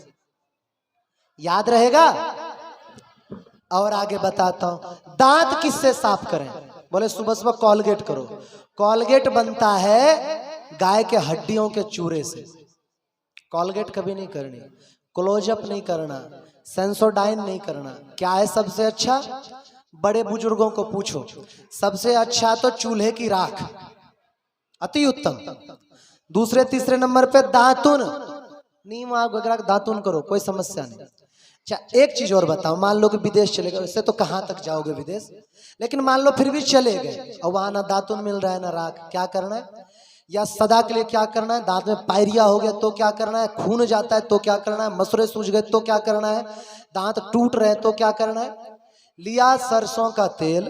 याद रहेगा। और आगे बताता हूं, दांत किससे साफ करें? बोले सुबह सुबह कॉलगेट करो। कॉलगेट बनता है गाय के हड्डियों के चूरे से। कॉलगेट कभी नहीं करनी, क्लोजअप नहीं करना, सेंसोडाइन नहीं करना। क्या है सबसे अच्छा? बड़े बुजुर्गों को पूछो, सबसे अच्छा तो चूल्हे की राख, अति उत्तम। दूसरे तीसरे नंबर पे दातुन, नीम आग वगैरह दातुन करो, कोई समस्या नहीं। अच्छा एक चीज और बताओ, मान लो कि विदेश चले गए, वैसे तो कहाँ तक जाओगे विदेश, लेकिन मान लो फिर भी चले गए और वहां ना दातुन मिल रहा है ना राख, क्या करना है? या सदा के लिए क्या करना है? दांत में पायरिया हो गया तो क्या करना है? खून जाता है तो क्या करना है? मसूड़े सूज गए तो क्या करना है? दांत टूट रहे तो क्या करना है? लिया सरसों का तेल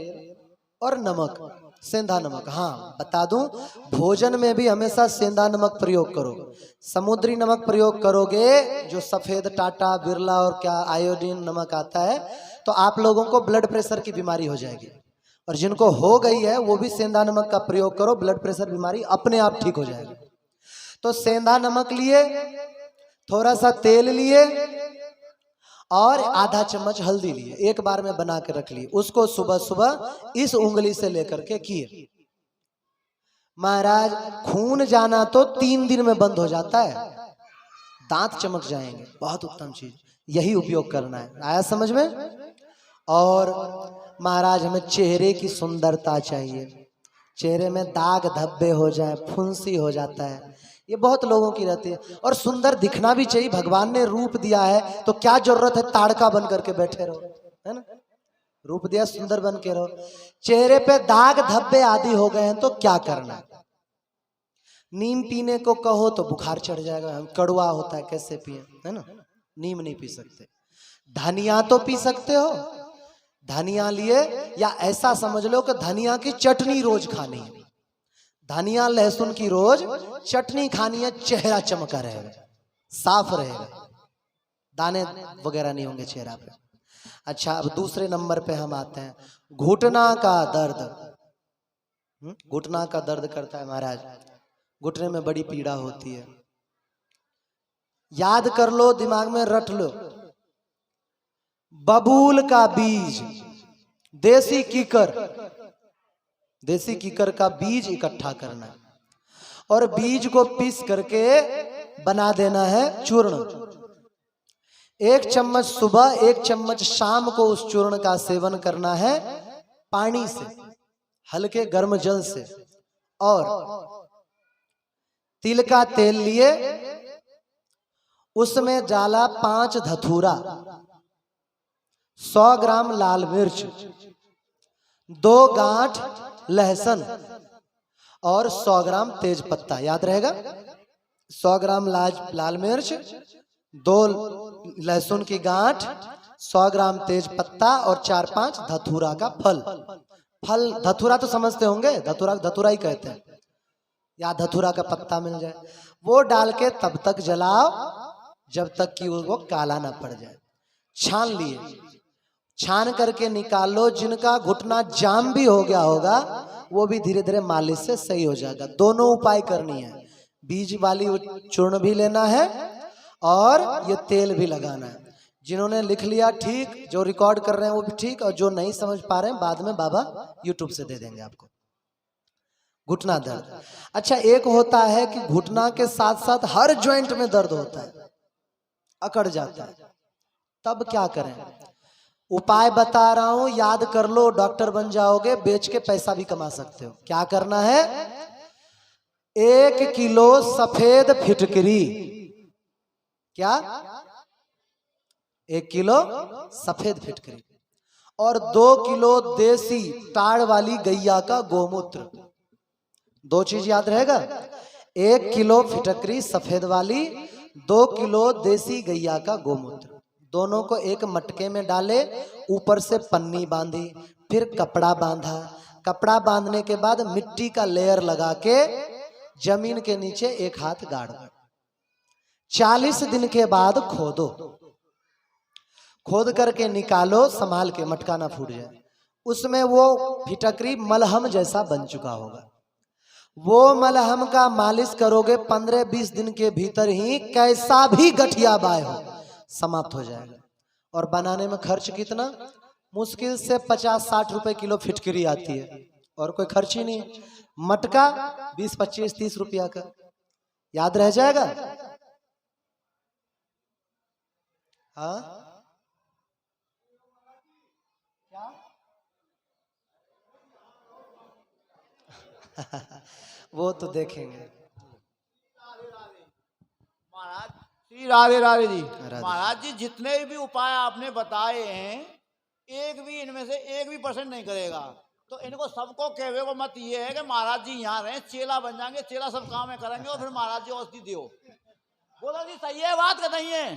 और नमक, सेंधा नमक। हाँ बता दूं, भोजन में भी हमेशा सेंधा नमक प्रयोग करो। समुद्री नमक प्रयोग करोगे, जो सफेद टाटा बिरला और क्या आयोडीन नमक आता है, तो आप लोगों को ब्लड प्रेशर की बीमारी हो जाएगी। और जिनको हो गई है वो भी सेंधा नमक का प्रयोग करो, ब्लड प्रेशर बीमारी अपने आप ठीक हो जाएगी। तो सेंधा नमक लिए, थोड़ा सा तेल लिए और आधा चम्मच हल्दी लिए, एक बार में बना के रख लिए। उसको सुबह सुबह इस उंगली से लेकर के किए। महाराज खून जाना तो 3 दिन में बंद हो जाता है, दांत चमक जाएंगे। बहुत उत्तम चीज, यही उपयोग करना है। आया समझ में? और महाराज हमें चेहरे की सुंदरता चाहिए, चेहरे में दाग धब्बे हो जाए, फुंसी हो जाता है, ये बहुत लोगों की रहती है। और सुंदर दिखना भी चाहिए, भगवान ने रूप दिया है तो क्या जरूरत है ताड़का बन करके बैठे रहो, है ना? रूप दिया सुंदर बन के रहो। चेहरे पे दाग धब्बे आदि हो गए हैं तो क्या करना है? नीम पीने को कहो तो बुखार चढ़ जाएगा, कड़वा होता है, कैसे पिए, है ना? नीम नहीं पी सकते। धनिया तो पी सकते हो, धनिया लिए, या ऐसा समझ लो कि धनिया की चटनी रोज खानी है, धनिया लहसुन की रोज चटनी खानी है, चेहरा चमका रहेगा, साफ रहेगा, दाने वगैरह नहीं होंगे चेहरा पे। अच्छा, अब दूसरे नंबर पे हम आते हैं, घुटना का दर्द। घुटना का दर्द करता है महाराज, घुटने में बड़ी पीड़ा होती है। याद कर लो, दिमाग में रट लो, बबूल का बीज, देसी कीकर, देसी कीकर का बीज इकट्ठा करना है और बीज को पीस करके बना देना है चूर्ण। 1 चम्मच सुबह, 1 चम्मच शाम को उस चूर्ण का सेवन करना है पानी से, हल्के गर्म जल से। और तिल का तेल लिए, उसमें डाला 5 धतूरा, 100 ग्राम लाल मिर्च, 2 गांठ लहसुन और 100 ग्राम तेज पत्ता। याद रहेगा? 100 ग्राम लाल मिर्च, 2 लहसुन की गांठ, 100 ग्राम तेज पत्ता और 4-5 धतूरा का फल। फल धतूरा तो समझते होंगे, धतूरा धतूरा ही कहते हैं, या धतूरा का पत्ता मिल जाए, वो डाल के तब तक जलाओ जब तक कि वो काला ना पड़ जाए। छान लिए, छान करके निकालो। जिनका घुटना जाम भी हो गया होगा वो भी धीरे धीरे मालिश से सही हो जाएगा। दोनों उपाय करनी है, बीज वाली चूर्ण भी लेना है और ये तेल भी लगाना है। जिन्होंने लिख लिया ठीक, जो रिकॉर्ड कर रहे हैं वो भी ठीक, और जो नहीं समझ पा रहे हैं बाद में बाबा यूट्यूब से दे देंगे आपको। घुटना दर्द। अच्छा, एक होता है कि घुटना के साथ साथ हर जॉइंट में दर्द होता है, अकड़ जाता है, तब क्या करें? उपाय बता रहा हूं, याद कर लो, डॉक्टर बन जाओगे, बेच के पैसा भी कमा सकते हो। क्या करना है? 1 किलो सफेद फिटकरी, क्या? 1 किलो सफेद फिटकरी और 2 किलो देसी टाड़ वाली गैया का गोमूत्र। 2 चीज याद रहेगा, 1 किलो फिटकरी सफेद वाली, 2 किलो देसी गैया का गोमूत्र। दोनों को एक मटके में डाले, ऊपर से पन्नी बांधी, फिर कपड़ा बांधा। कपड़ा बांधने के बाद मिट्टी का लेयर लगा के जमीन के नीचे 1 हाथ गाड़ दो। 40 दिन के बाद खोदो, खोद करके निकालो, संभाल के, मटका ना फूट जाए। उसमें वो फिटकरी मलहम जैसा बन चुका होगा। वो मलहम का मालिश करोगे 15-20 दिन के भीतर ही कैसा भी गठिया बाय हो समाप्त हो जाएगा। और बनाने में खर्च कितना? मुश्किल से 50-60 रुपए किलो फिटकरी आती है, और कोई खर्च ही नहीं। मटका 20, 25, 30 रुपया का। याद रह जाएगा? हाँ, वो तो देखेंगे। महाराज श्री राधे राधे जी। महाराज जी, जितने भी उपाय आपने बताए हैं, एक भी इनमें से 1% नहीं करेगा। तो इनको सबको कहवे को मत ये है कि महाराज जी यहाँ रहे, चेला बन जाएंगे, चेला सब काम में करेंगे और फिर महाराज जी औषधि दियो। बोलो जी, सही है बात का नहीं है?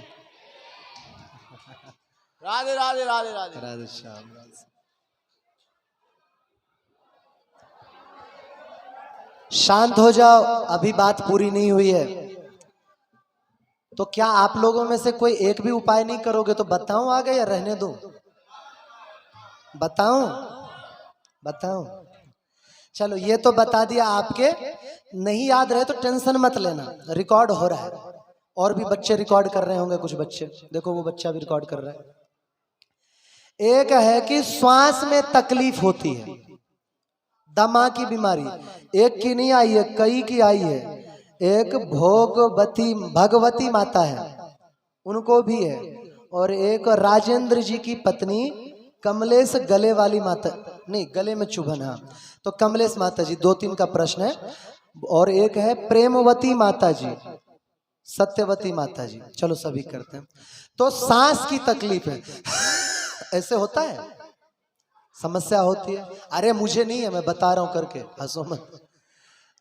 राधे राधे राधे राधे राधे श्याम। शांत हो जाओ, अभी बात पूरी नहीं हुई है। तो क्या आप लोगों में से कोई एक भी उपाय नहीं करोगे? तो बताऊं आगे या रहने दूं? बताऊं? बताऊं? चलो, ये तो बता दिया। आपके नहीं याद रहे तो टेंशन मत लेना, रिकॉर्ड हो रहा है। और भी बच्चे रिकॉर्ड कर रहे होंगे, कुछ बच्चे देखो, वो बच्चा भी रिकॉर्ड कर रहा है। एक है कि श्वास में तकलीफ होती है, दमा की बीमारी, एक की नहीं आई है, कई की आई है। एक भगवती माता है, उनको भी है, और एक राजेंद्र जी की पत्नी कमलेश, गले वाली माता, नहीं गले में चुभन, हाँ तो कमलेश माता जी, 2-3 का प्रश्न है। और एक है प्रेमवती माता जी, सत्यवती माता जी। चलो सभी करते हैं। तो सांस की तकलीफ है ऐसे होता है, समस्या होती है। अरे मुझे नहीं है, मैं बता रहा हूं करके, हंसो मत।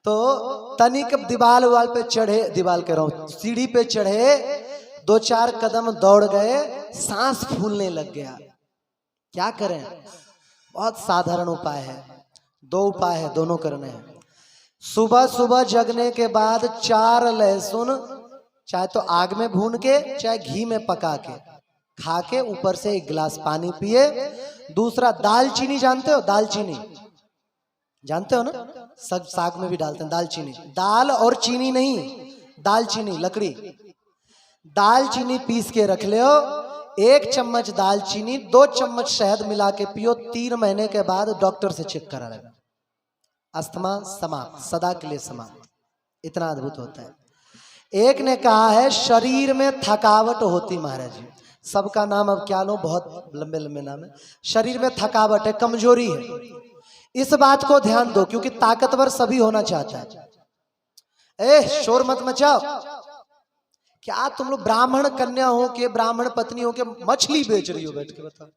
तो तनिक दीवाल पे चढ़े, दीवाल कह रहा हूं, सीढ़ी पे चढ़े, 2-4 कदम दौड़ गए, सांस फूलने लग गया। क्या करें? बहुत साधारण उपाय है, 2 उपाय है, दोनों करने हैं। सुबह सुबह जगने के बाद 4 लहसुन, चाहे तो आग में भून के चाहे घी में पका के खा के ऊपर से 1 गिलास पानी पिए। दूसरा, दालचीनी जानते हो? दालचीनी जानते हो ना, सब साग में भी डालते हैं दालचीनी। दाल और चीनी नहीं, दालचीनी लकड़ी। दालचीनी पीस के रख ले, 1 चम्मच दालचीनी, 2 चम्मच शहद मिला के पियो। 3 महीने के बाद डॉक्टर से चेक करा लेगा, अस्थमा समाप्त, सदा के लिए समाप्त। इतना अद्भुत होता है। एक ने कहा है शरीर में थकावट होती, महाराज जी सबका नाम अब क्या लो, बहुत लंबे लंबे नाम है। शरीर में थकावट है, कमजोरी है, इस बात को ध्यान दो, क्योंकि ताकतवर सभी होना चाहता है। शोर मत मचाओ। क्या तुम लोग ब्राह्मण कन्या हो के, ब्राह्मण पत्नी हो के मछली बेच रही हो बैठ के, बताओ।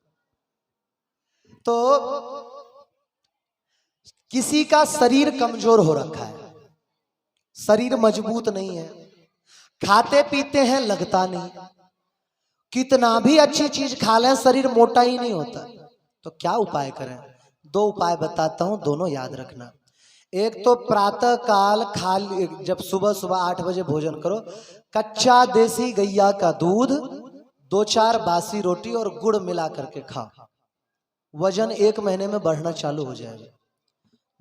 तो किसी का शरीर कमजोर हो रखा है, शरीर मजबूत नहीं है, खाते पीते हैं लगता नहीं, कितना भी अच्छी चीज खा लें शरीर मोटा ही नहीं होता। तो क्या उपाय करें? 2 उपाय बताता हूं, दोनों याद रखना। एक तो प्रातः काल खाली, जब सुबह सुबह 8 बजे भोजन करो, कच्चा देसी गैया का दूध, 2-4 बासी रोटी और गुड़ मिला करके खाओ, वजन 1 महीने में बढ़ना चालू हो जाएगा।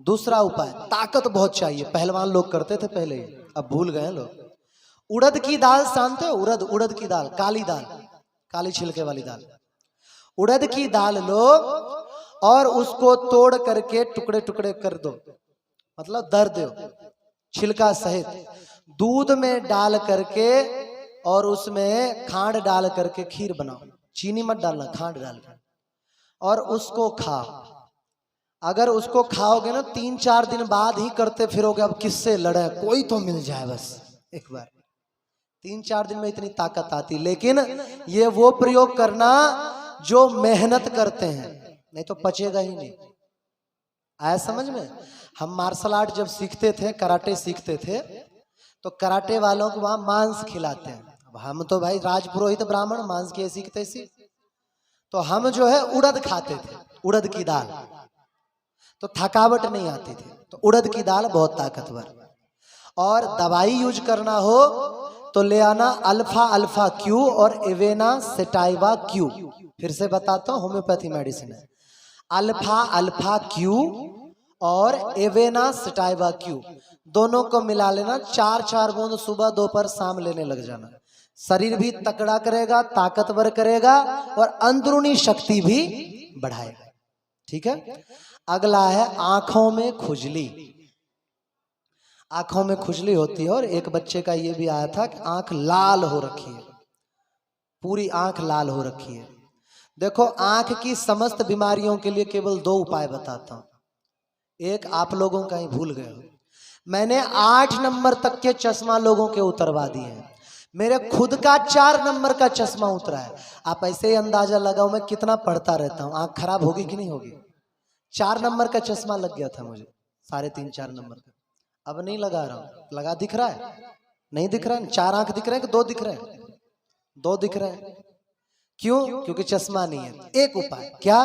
दूसरा उपाय, ताकत बहुत चाहिए, पहलवान लोग करते थे पहले, अब भूल गए लोग। उड़द की दाल जानते हो? उड़द की दाल, काली दाल, काली छिलके वाली दाल। उड़द की दाल लो और उसको तोड़ करके टुकड़े टुकड़े कर दो, मतलब दर दो छिलका सहित, दूध में डाल करके और उसमें खांड डाल करके खीर बनाओ, चीनी मत डालना, खांड डाल कर, और उसको खाओ। अगर उसको खाओगे ना, 3-4 दिन बाद ही करते फिरोगे, अब किससे लड़े, कोई तो मिल जाए बस एक बार। 3-4 दिन में इतनी ताकत आती। लेकिन ये वो प्रयोग करना जो मेहनत करते हैं, नहीं तो पचेगा ही नहीं। आया समझ में? हम मार्शल आर्ट जब सीखते थे, कराटे सीखते थे, तो कराटे वालों को वहां मांस खिलाते हैं। अब हम तो भाई राजपुरोहित ब्राह्मण, मांस की ऐसी तैसी, तो हम जो है उड़द खाते थे, उड़द की दाल, तो थकावट नहीं आती थी। तो उड़द की दाल बहुत ताकतवर। और दवाई यूज करना हो तो ले आना अल्फा क्यू और एवेना सेटाइवा क्यू। फिर से बताता हूँ, होम्योपैथी मेडिसिन है। अल्फा क्यू और एवेना सेटाइवा क्यू, दोनों को मिला लेना, 4-4 बूंद सुबह दोपहर शाम लेने लग जाना। शरीर भी तगड़ा करेगा, ताकतवर करेगा और अंदरूनी शक्ति भी बढ़ाएगा। ठीक है। अगला है आंखों में खुजली। आंखों में खुजली होती है, और एक बच्चे का ये भी आया था कि आंख लाल हो रखी है, पूरी आंख लाल हो रखी है। देखो, आंख की समस्त बीमारियों के लिए केवल 2 उपाय बताता हूं। एक आप लोगों का ही भूल गए हो, मैंने 8 नंबर तक के चश्मा लोगों के उतरवा दिए हैं। मेरे खुद का 4 नंबर का चश्मा उतरा है। आप ऐसे ही अंदाजा लगाओ मैं कितना पढ़ता रहता हूँ, आंख खराब होगी कि नहीं होगी। 4 नंबर का चश्मा लग गया था मुझे, 3.5-4 नंबर का। अब नहीं लगा रहा हूं, लगा दिख रहा है? नहीं दिख रहा है। 4 आंख दिख रहे हैं कि 2 दिख रहे हैं? 2 दिख रहे हैं। क्यों? क्योंकि चश्मा नहीं है। एक उपाय क्या,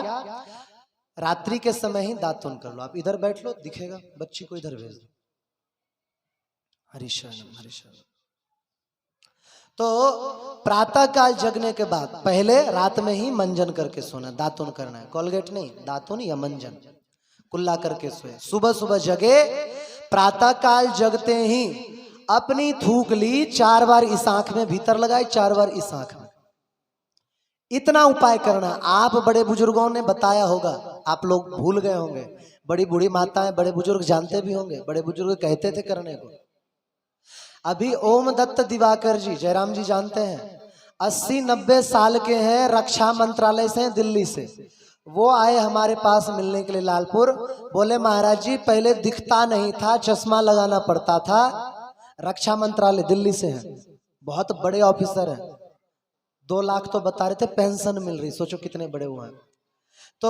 रात्रि के समय ही दातुन कर लो। आप इधर बैठ लो, दिखेगा, बच्ची को इधर भेज दो। हरिशरणम हरिशरणम। तो प्रातः काल जगने के बाद पहले रात में ही मंजन करके सोना, दातुन करना है, कोलगेट नहीं, दातुन या मंजन कुल्ला करके सोए। सुबह सुबह जगे, प्रातः काल जगते ही अपनी थूक ली, 4 बार इस आंख में भीतर लगाई, 4 बार इस आंख में। इतना उपाय करना। आप बड़े बुजुर्गों ने बताया होगा, आप लोग भूल गए होंगे, बड़ी बूढ़ी माताएं बड़े बुजुर्ग जानते भी होंगे, बड़े बुजुर्ग कहते थे करने को। अभी ओम दत्त दिवाकर जी, जयराम जी जानते हैं, 80-90 साल के हैं, रक्षा मंत्रालय से, दिल्ली से। वो आए हमारे पास मिलने के लिए लालपुर। बोले महाराज जी पहले दिखता नहीं था, चश्मा लगाना पड़ता था। रक्षा मंत्रालय दिल्ली से है, बहुत बड़े ऑफिसर हैं। 2 लाख तो बता रहे थे पेंशन मिल रही, सोचो कितने बड़े हुए हैं। तो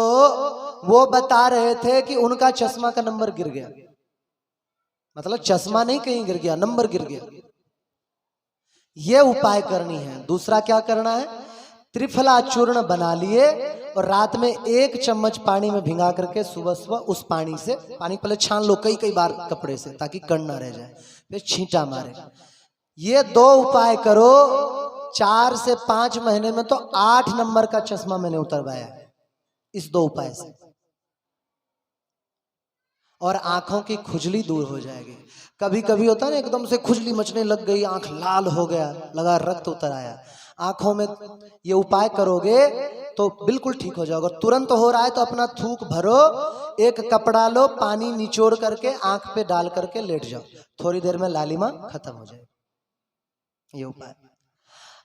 वो बता रहे थे कि उनका चश्मा का नंबर गिर गया, मतलब चश्मा नहीं कहीं गिर गया, नंबर गिर गया। ये उपाय करनी है। दूसरा क्या करना है, त्रिफला चूर्ण बना लिए और रात में 1 चम्मच पानी में भिंगा करके सुबह सुबह उस पानी से, पानी पहले छान लो कई बार कपड़े से ताकि कण ना रह जाए, फिर छींटा मारे। ये 2 उपाय करो, 4 से 5 महीने में तो 8 नंबर का चश्मा मैंने उतरवाया इस 2 उपाय से। और आंखों की खुजली दूर हो जाएगी। कभी कभी होता है ना, एकदम से खुजली मचने लग गई, आंख लाल हो गया, लगा रक्त उतर आया आंखों में, ये उपाय करोगे तो बिल्कुल ठीक हो जाओगे। तुरंत हो रहा है तो अपना थूक भरो, एक कपड़ा लो, पानी निचोड़ करके आंख पे डाल करके लेट जाओ, थोड़ी देर में लालिमा खत्म हो जाए। ये उपाय।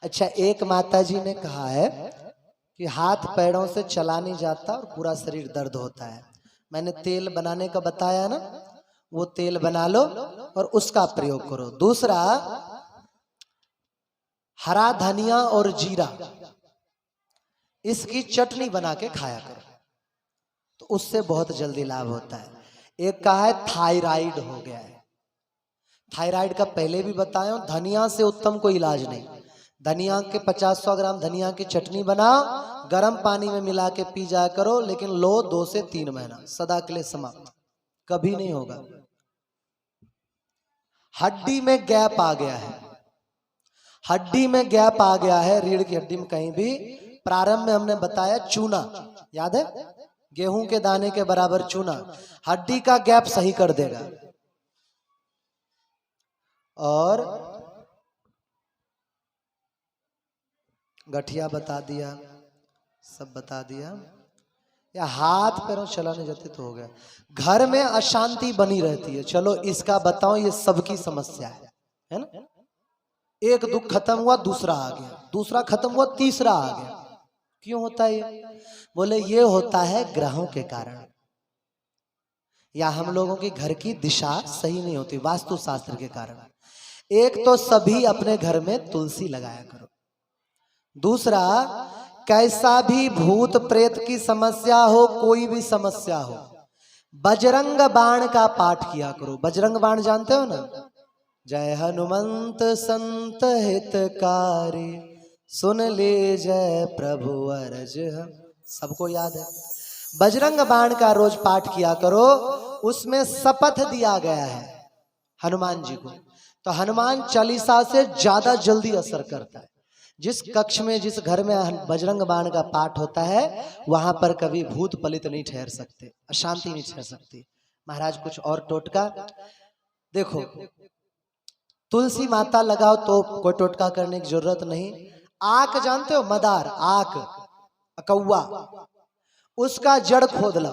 अच्छा, एक माता जी ने कहा है कि हाथ पैरों से चला नहीं जाता और पूरा शरीर दर्द होता है। मैंने तेल बनाने का बताया ना, वो तेल बना लो और उसका प्रयोग करो। दूसरा, हरा धनिया और जीरा, इसकी चटनी बना के खाया करो, तो उससे बहुत जल्दी लाभ होता है। एक कहा है थायराइड हो गया है, थायराइड का पहले भी बताया, धनिया से उत्तम कोई इलाज नहीं। धनिया के 50-100 ग्राम धनिया की चटनी बनाओ, गर्म पानी में मिला के पी जाया करो, लेकिन लो 2 से 3 महीना, सदा के लिए समाप्त, कभी नहीं होगा। हड्डी में गैप आ गया है, हड्डी में गैप आ गया है, रीढ़ की हड्डी में कहीं भी। प्रारंभ में हमने बताया चूना, याद है, गेहूं के दाने के बराबर चूना हड्डी का गैप सही कर देगा। और गठिया बता दिया, सब बता दिया। या हाथ पैरों चला नहीं जाते तो हो गया। घर में अशांति बनी रहती है, चलो इसका बताओ, ये सबकी समस्या है ना। एक दुख खत्म हुआ, दूसरा आ गया, दूसरा खत्म हुआ, तीसरा आ गया। क्यों होता है ये? बोले ये होता है ग्रहों के कारण, या हम लोगों की घर की दिशा सही नहीं होती, वास्तु शास्त्र के कारण। एक तो सभी अपने घर में तुलसी लगाया करो। दूसरा, कैसा भी भूत प्रेत की समस्या हो, कोई भी समस्या हो, बजरंग बाण का पाठ किया करो। बजरंग बाण जानते हो ना, जय हनुमंत संत हितकारी, सुन ले जय प्रभु अरज हम, सबको याद है। बजरंग बाण का रोज पाठ किया करो। उसमें शपथ दिया गया है हनुमान जी को, तो हनुमान चालीसा से ज्यादा जल्दी असर करता है। जिस कक्ष में, जिस घर में बजरंग बाण का पाठ होता है, वहां पर कभी भूत पलित नहीं ठहर सकते, अशांति नहीं ठहर सकती। महाराज कुछ और टोटका देखो, तुलसी माता लगाओ तो कोई टोटका करने की जरूरत नहीं। आक जानते हो, मदार, आक, कौवा, उसका जड़ खोद लो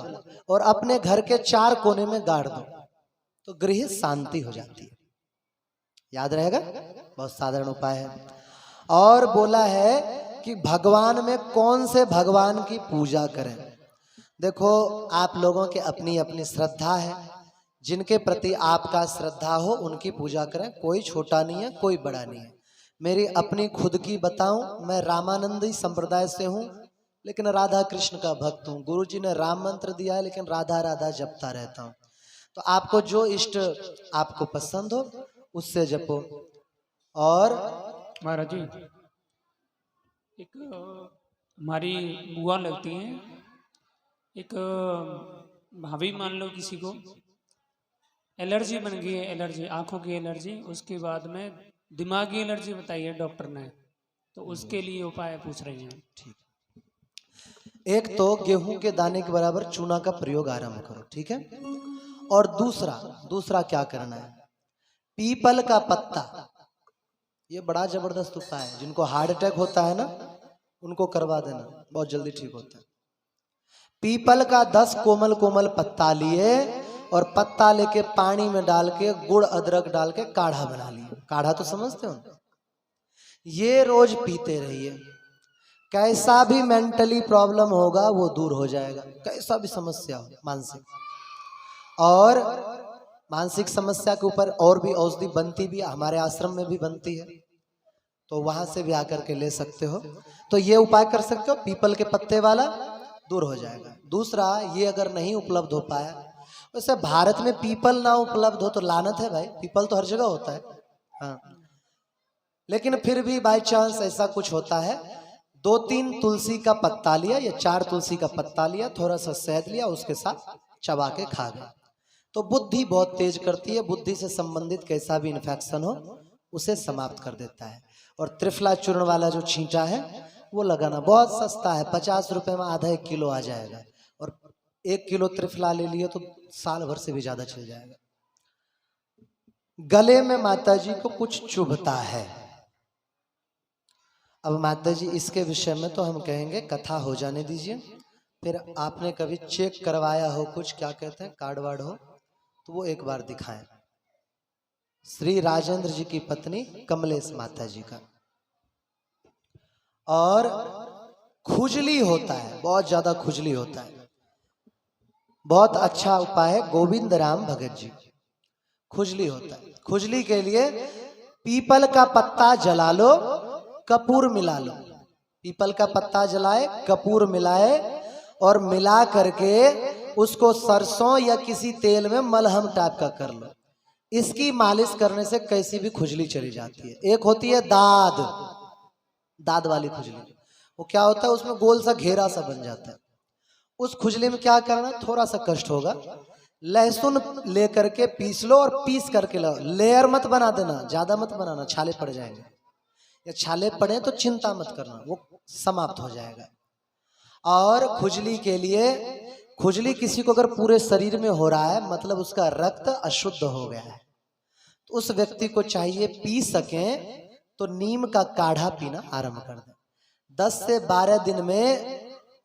और अपने घर के 4 कोने में गाड़ दो, तो गृह शांति हो जाती है। याद रहेगा, बहुत साधारण उपाय है। और बोला है कि भगवान में कौन से भगवान की पूजा करें। देखो, आप लोगों के अपनी अपनी श्रद्धा है, जिनके प्रति आपका श्रद्धा हो उनकी पूजा करें। कोई छोटा नहीं है, कोई बड़ा नहीं है। मेरी अपनी खुद की बताऊं, मैं रामानंदी संप्रदाय से हूं, लेकिन राधा कृष्ण का भक्त हूं। गुरुजी ने राम मंत्र दिया है, लेकिन राधा राधा जपता रहता हूं। तो आपको जो इष्ट आपको पसंद हो उससे जपो। और महाराज जी, एक हमारी बुआ लगती हैं, एक भाभी मान लो, किसी को एलर्जी बन गई है, एलर्जी, आंखों की एलर्जी, उसके बाद में दिमागी एलर्जी बताई है डॉक्टर ने, तो उसके लिए उपाय पूछ रहे हैं। ठीक, एक तो गेहूं के दाने के बराबर चूना का प्रयोग आरंभ करो, ठीक है। और दूसरा क्या करना है, पीपल का पत्ता, ये बड़ा जबरदस्त उपाय है। जिनको हार्ट अटैक होता है ना, उनको करवा देना, बहुत जल्दी ठीक होता है। पीपल का 10 कोमल कोमल पत्ता लिए और पत्ता लेके पानी में डाल के गुड़ अदरक डाल के काढ़ा बना लिए। काढ़ा तो समझते हो, ये रोज पीते रहिए। कैसा भी मेंटली प्रॉब्लम होगा वो दूर हो जाएगा, कैसा भी समस्या हो मानसिक। और मानसिक समस्या के ऊपर और भी औषधि बनती भी, हमारे आश्रम में भी बनती है, तो वहां से भी आकर के ले सकते हो। तो ये उपाय कर सकते हो, पीपल के पत्ते वाला दूर हो जाएगा। दूसरा, ये अगर नहीं उपलब्ध हो पाया, वैसे भारत में पीपल ना उपलब्ध हो तो लानत है भाई, पीपल तो हर जगह होता है। हाँ, लेकिन फिर भी बाई चांस ऐसा कुछ होता है, 2-3 तुलसी का पत्ता लिया या 4 तुलसी का पत्ता लिया, थोड़ा सा शहद लिया, उसके साथ चबा के खा गए, तो बुद्धि बहुत तेज करती है। बुद्धि से संबंधित कैसा भी इन्फेक्शन हो उसे समाप्त कर देता है। और त्रिफला चूर्ण वाला जो छींटा है वो लगाना, बहुत सस्ता है, 50 रुपए में आधा 1 किलो आ जाएगा। और 1 किलो त्रिफला ले लिए तो साल भर से भी ज्यादा चल जाएगा। गले में माता जी को कुछ चुभता है। अब माता जी इसके विषय में तो हम कहेंगे कथा हो जाने दीजिए, फिर आपने कभी चेक करवाया हो कुछ, क्या कहते हैं, कार्ड वार्ड हो, तो वो एक बार दिखाएं। श्री राजेंद्र जी की पत्नी कमलेश माता जी का। और खुजली होता है, बहुत ज्यादा खुजली होता है, बहुत अच्छा उपाय है गोविंद राम भगत जी। खुजली होता है, खुजली के लिए पीपल का पत्ता जला लो, कपूर मिला लो। पीपल का पत्ता जलाए, कपूर मिलाए और मिला करके उसको सरसों या किसी तेल में मलहम टाइप का कर लो। इसकी मालिश करने से कैसी भी खुजली चली जाती है। एक होती है दाद, दाद वाली खुजली, वो क्या होता है, उसमें गोल सा घेरा सा बन जाता है। उस खुजली में क्या करना, थोड़ा सा कष्ट होगा, लहसुन लेकर के पीस लो और पीस करके लो। लेयर मत बना देना, ज्यादा मत बनाना, छाले पड़ जाएंगे, या छाले पड़े तो चिंता मत करना, वो समाप्त हो जाएगा। और खुजली के लिए, खुजली किसी को अगर पूरे शरीर में हो रहा है, मतलब उसका रक्त अशुद्ध हो गया है, तो उस व्यक्ति को चाहिए पी सकें तो नीम का काढ़ा पीना आरंभ कर दें। 10 से 12 दिन में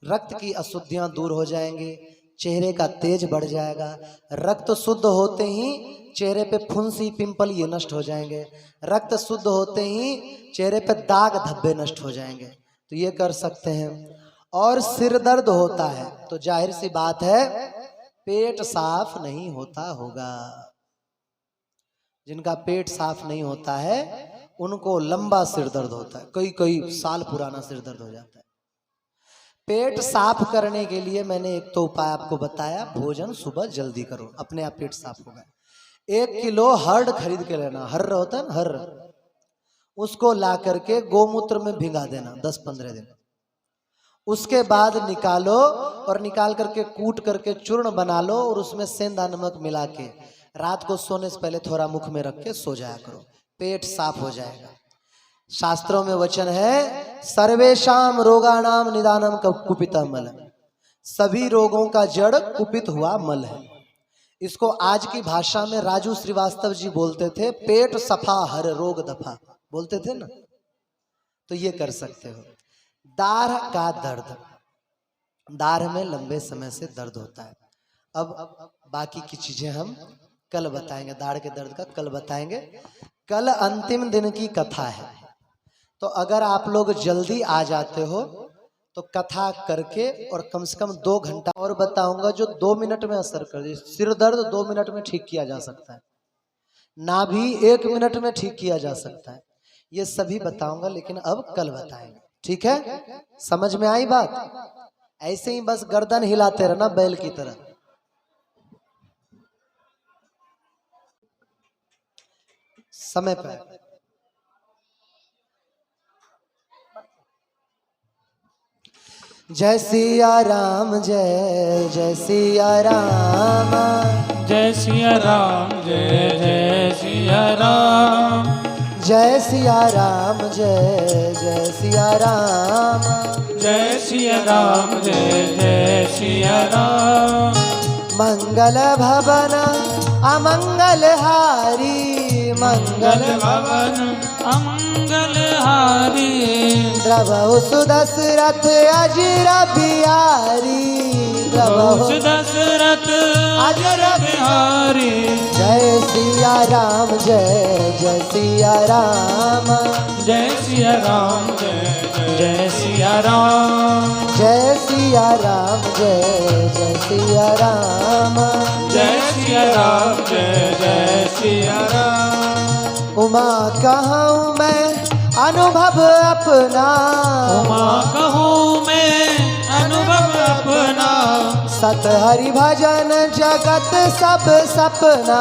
रक्त की अशुद्धियां दूर हो जाएंगे, चेहरे का तेज बढ़ जाएगा। रक्त शुद्ध होते ही चेहरे पे फुंसी पिंपल ये नष्ट हो जाएंगे। रक्त शुद्ध होते ही चेहरे पे दाग धब्बे नष्ट हो जाएंगे, तो ये कर सकते हैं। और सिर दर्द होता है तो जाहिर सी बात है पेट साफ नहीं होता होगा। जिनका पेट साफ नहीं होता है उनको लंबा सिर दर्द होता है, कई कई साल पुराना सिर दर्द हो जाता है। पेट साफ करने के लिए मैंने एक तो उपाय आपको बताया, भोजन सुबह जल्दी करो, अपने आप पेट साफ होगा। 1 किलो हर्ड खरीद के लेना, हर्र होता है ना, हर्र, उसको ला करके गोमूत्र में भिंगा देना 10-15 दिन। उसके बाद निकालो और निकाल करके कूट करके चूर्ण बना लो और उसमें सेंधा नमक मिला के रात को सोने से पहले थोड़ा मुख में रख के सो जाया करो, पेट साफ हो जाएगा। शास्त्रों में वचन है, सर्वेशाम रोगाणाम निदानम कुपिता मल, सभी रोगों का जड़ कुपित हुआ मल है। इसको आज की भाषा में राजू श्रीवास्तव जी बोलते थे, पेट सफा हर रोग दफा, बोलते थे ना। तो ये कर सकते हो। दाढ़ का दर्द, दाढ़ में लंबे समय से दर्द होता है। अब बाकी की चीजें हम कल बताएंगे, दाढ़ के दर्द का कल बताएंगे। कल अंतिम दिन की कथा है, तो अगर आप लोग जल्दी आ जाते हो तो कथा करके और कम से कम 2 घंटा और बताऊंगा जो 2 मिनट में असर कर दे। सिर दर्द 2 मिनट में ठीक किया जा सकता है, नाभि 1 मिनट में ठीक किया जा सकता है, ये सभी बताऊंगा, लेकिन अब कल बताएंगे, ठीक है? समझ में आई बात? ऐसे ही बस गर्दन हिलाते रहना बैल की तरह। समय पर जय सिया राम, जय जय सिया राम, जय सिया राम, जय जय सिया राम, जय सिया राम, जय जय सिया राम, जय सिया राम, जय जय सिया राम। मंगल भवन अमंगल हारी, मंगल भवन अमंगल हारी द्रवहु सुदशरथ अजर बिहारी द्रवहु दशरथ अजर बिहारी जय सिया राम जय सिया राम जय सिया राम जय सिया राम जय सिया राम जय सिया राम जय सिया राम जय सिया राम उमा कहूँ मैं अनुभव अपना उमा कहूँ मैं अनुभव अपना सत हरि भजन जगत सब सपना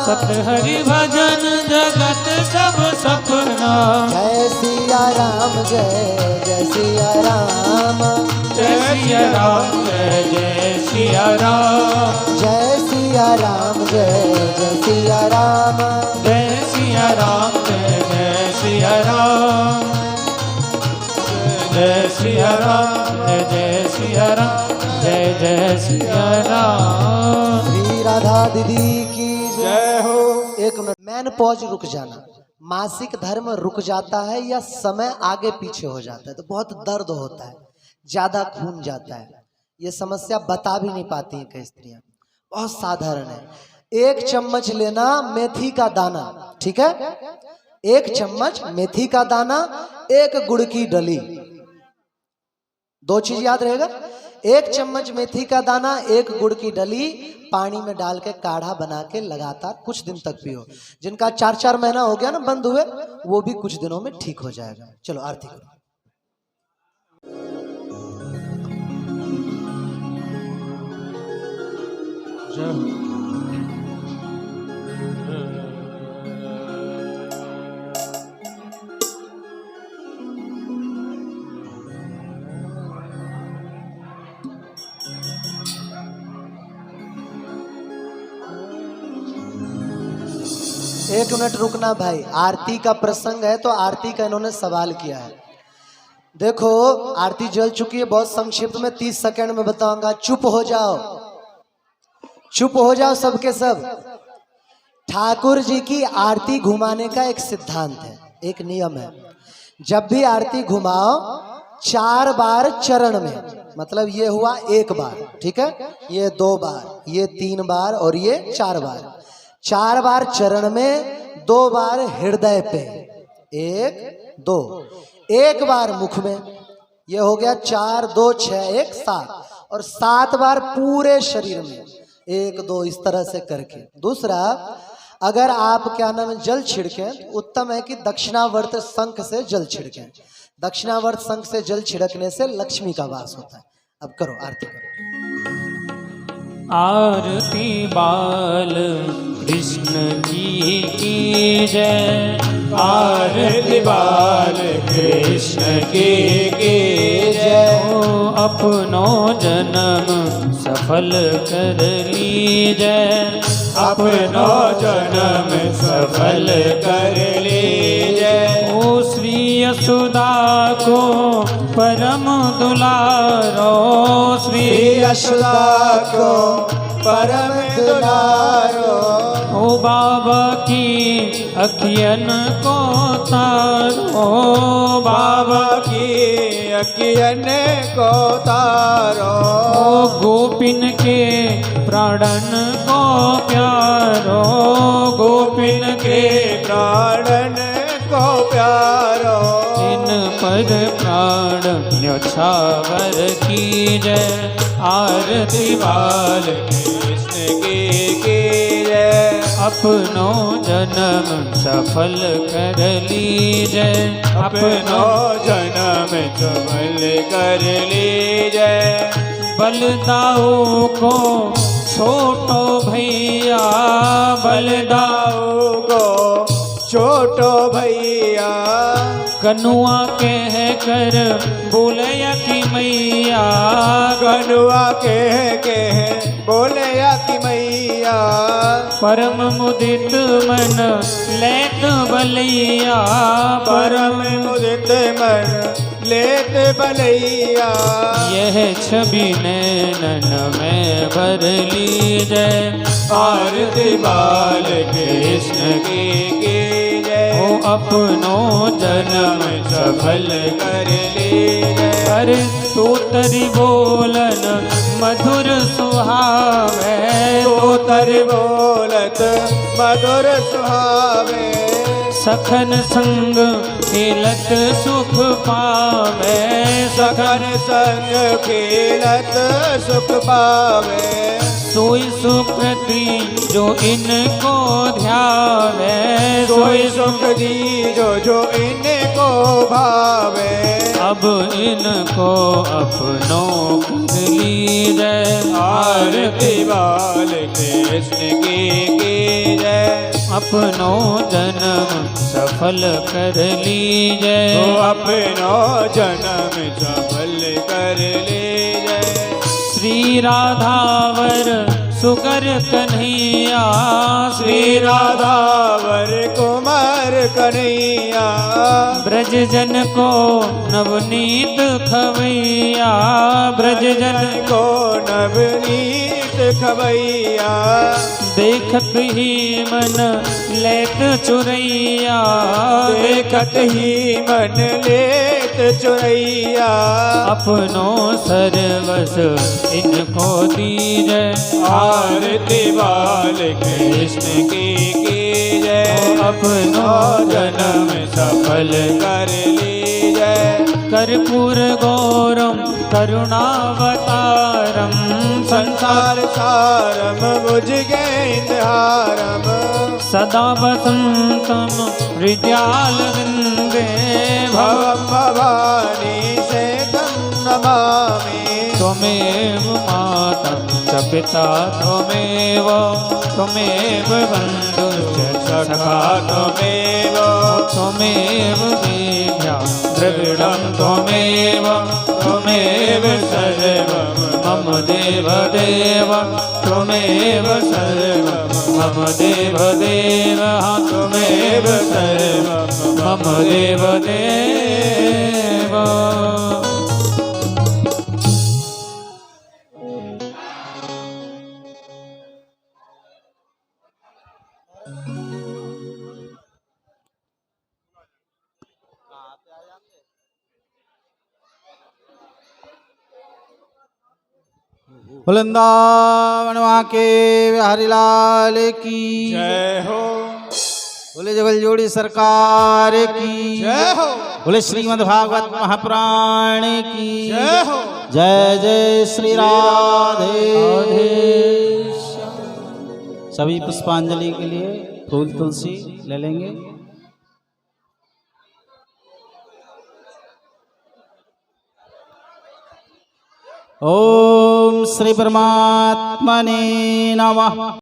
सत हरि भजन जगत सब सपना जय सिया राम जय सिया राम जय सिया राम जय सिया राम जय सिया राम जय सिया राम जय सिया राम जय सिया राम जय सिया राम जय सिया राम जय सिया राम श्री राधा दीदी की जय हो। एक मिनट मैन पॉज रुक जाना। मासिक धर्म रुक जाता है या समय आगे पीछे हो जाता है तो बहुत दर्द होता है, ज्यादा खून जाता है। ये समस्या बता भी नहीं पाती हैं कई स्त्रियां, बहुत साधारण है। 1 चम्मच लेना मेथी का दाना, ठीक है, 1 चम्मच मेथी का दाना, 1 गुड़ की डली, 2 चीज याद रहेगा। 1 चम्मच मेथी का दाना, 1 गुड़ की डली पानी में डाल के काढ़ा बना के लगातार कुछ दिन तक पियो। जिनका 4-4 महीना हो गया ना बंद हुए, वो भी कुछ दिनों में ठीक हो जाएगा। चलो आरती करो। एक मिनट रुकना भाई, आरती का प्रसंग है तो आरती का इन्होंने सवाल किया है। देखो आरती जल चुकी है, बहुत संक्षिप्त में 30 सेकंड में बताऊंगा। चुप हो जाओ, चुप हो जाओ सबके सब। ठाकुर जी की आरती घुमाने का एक सिद्धांत है, एक नियम है। जब भी आरती घुमाओ 4 बार चरण में, मतलब ये हुआ 1 बार, ठीक है, ये 2 बार, ये 3 बार और ये 4 बार। 4 बार चरण में, 2 बार हृदय पे, 1 2, 1 बार मुख में, ये हो गया 4 2 6 1 7, और 7 बार पूरे शरीर में, 1 2 इस तरह से करके। दूसरा, अगर आप क्या नाम है जल छिड़कें तो उत्तम है कि दक्षिणावर्त शंख से जल छिड़कें। दक्षिणावर्त शंख से जल छिड़कने से लक्ष्मी का वास होता है। अब करो आरती करो। आरती बाल कृष्ण की जय, आरती बाल कृष्ण की जय। हो अपनो जन्म सफल कर लीजय, अपनो जन्म सफल कर लीजय। ओ श्री यशोदा को परम दुलारो, श्री यशोदा को परम दुलारो। ओ बाबा की अखियन को तारो, बाबा की अखियन को तारो। ओ गोपिन के प्राणन को प्यारो, गोपिन के प्राणन को प्यारो। इन पर प्राण न्योछावर की जय, आरती बाल कृष्ण की जय। अपनो जन्म सफल कर लीजय, अपनो जन्म सफल कर लीजय। बलदाऊ को छोटो भैया, बलदाऊ को छोटो भैया। कनुआ कह कर बोलया कि मैया, कनुआ कह के बोलया कि मैया। परम मुदित मन लेत बलैया, परम मुदित मन लेत बलैया। यह छवि नैनन में भर लीजय। आरती बाल कृष्ण की जय। हो अपनो जन्म सफल कर लीजय। अरे तू तरी बोलन मधुर सुहावे। तो तर बोलत मधुर सुहावे। सखन संग खेलत सुख पावे। सखन संग खेलत सुख पावे। सोई सुकृति जो इनको ध्यावे। सोई सुख दी जो इनको भावे। अब इनको अपनो कर लीजय। आरती बाल कृष्ण की जय। अपनो जन्म सफल कर लीजय। तो अपनो जन्म सफल कर लीजय। श्री राधावर सुकर कन्हैया। श्री राधावर कुमार कन्हैया। ब्रज जन को नवनीत खवैया। ब्रज जन को नवनीत खवैया। देखत ही मन लेत चुरैया। देखत ही मन लेत चुरैया। अपनो सर्वस इनको दीजय। आरती बाल कृष्ण की जय। अपनो जन्म सफल कर लीजय। कर्पूर गौरम करुणावतारम। संसार सारम बुझ गेंदहारम। सदा वसंतम हृदयालविंदे। भवम भवानी से नमामि। त्वमेव माता च पिता त्वमेव। त्वमेव बन्धुश्च सखा त्वमेव। त्वमेव देव्या द्रविडं त्वमेव। त्वमेव सर्वं मम देव देव। त्वमेव सर्वं मम देव देव। त्वमेव सर्वं मम देव देव। वृंदावन वहाँ के बिहारी लाल की जय हो। बोले जगल जोड़ी सरकार की जय हो। बोले श्रीमद् भागवत महापुराण की जय हो। जय जय श्री राधे। सभी पुष्पांजलि के लिए फूल तुलसी ले लेंगे। ओम श्री परमात्मने नमः।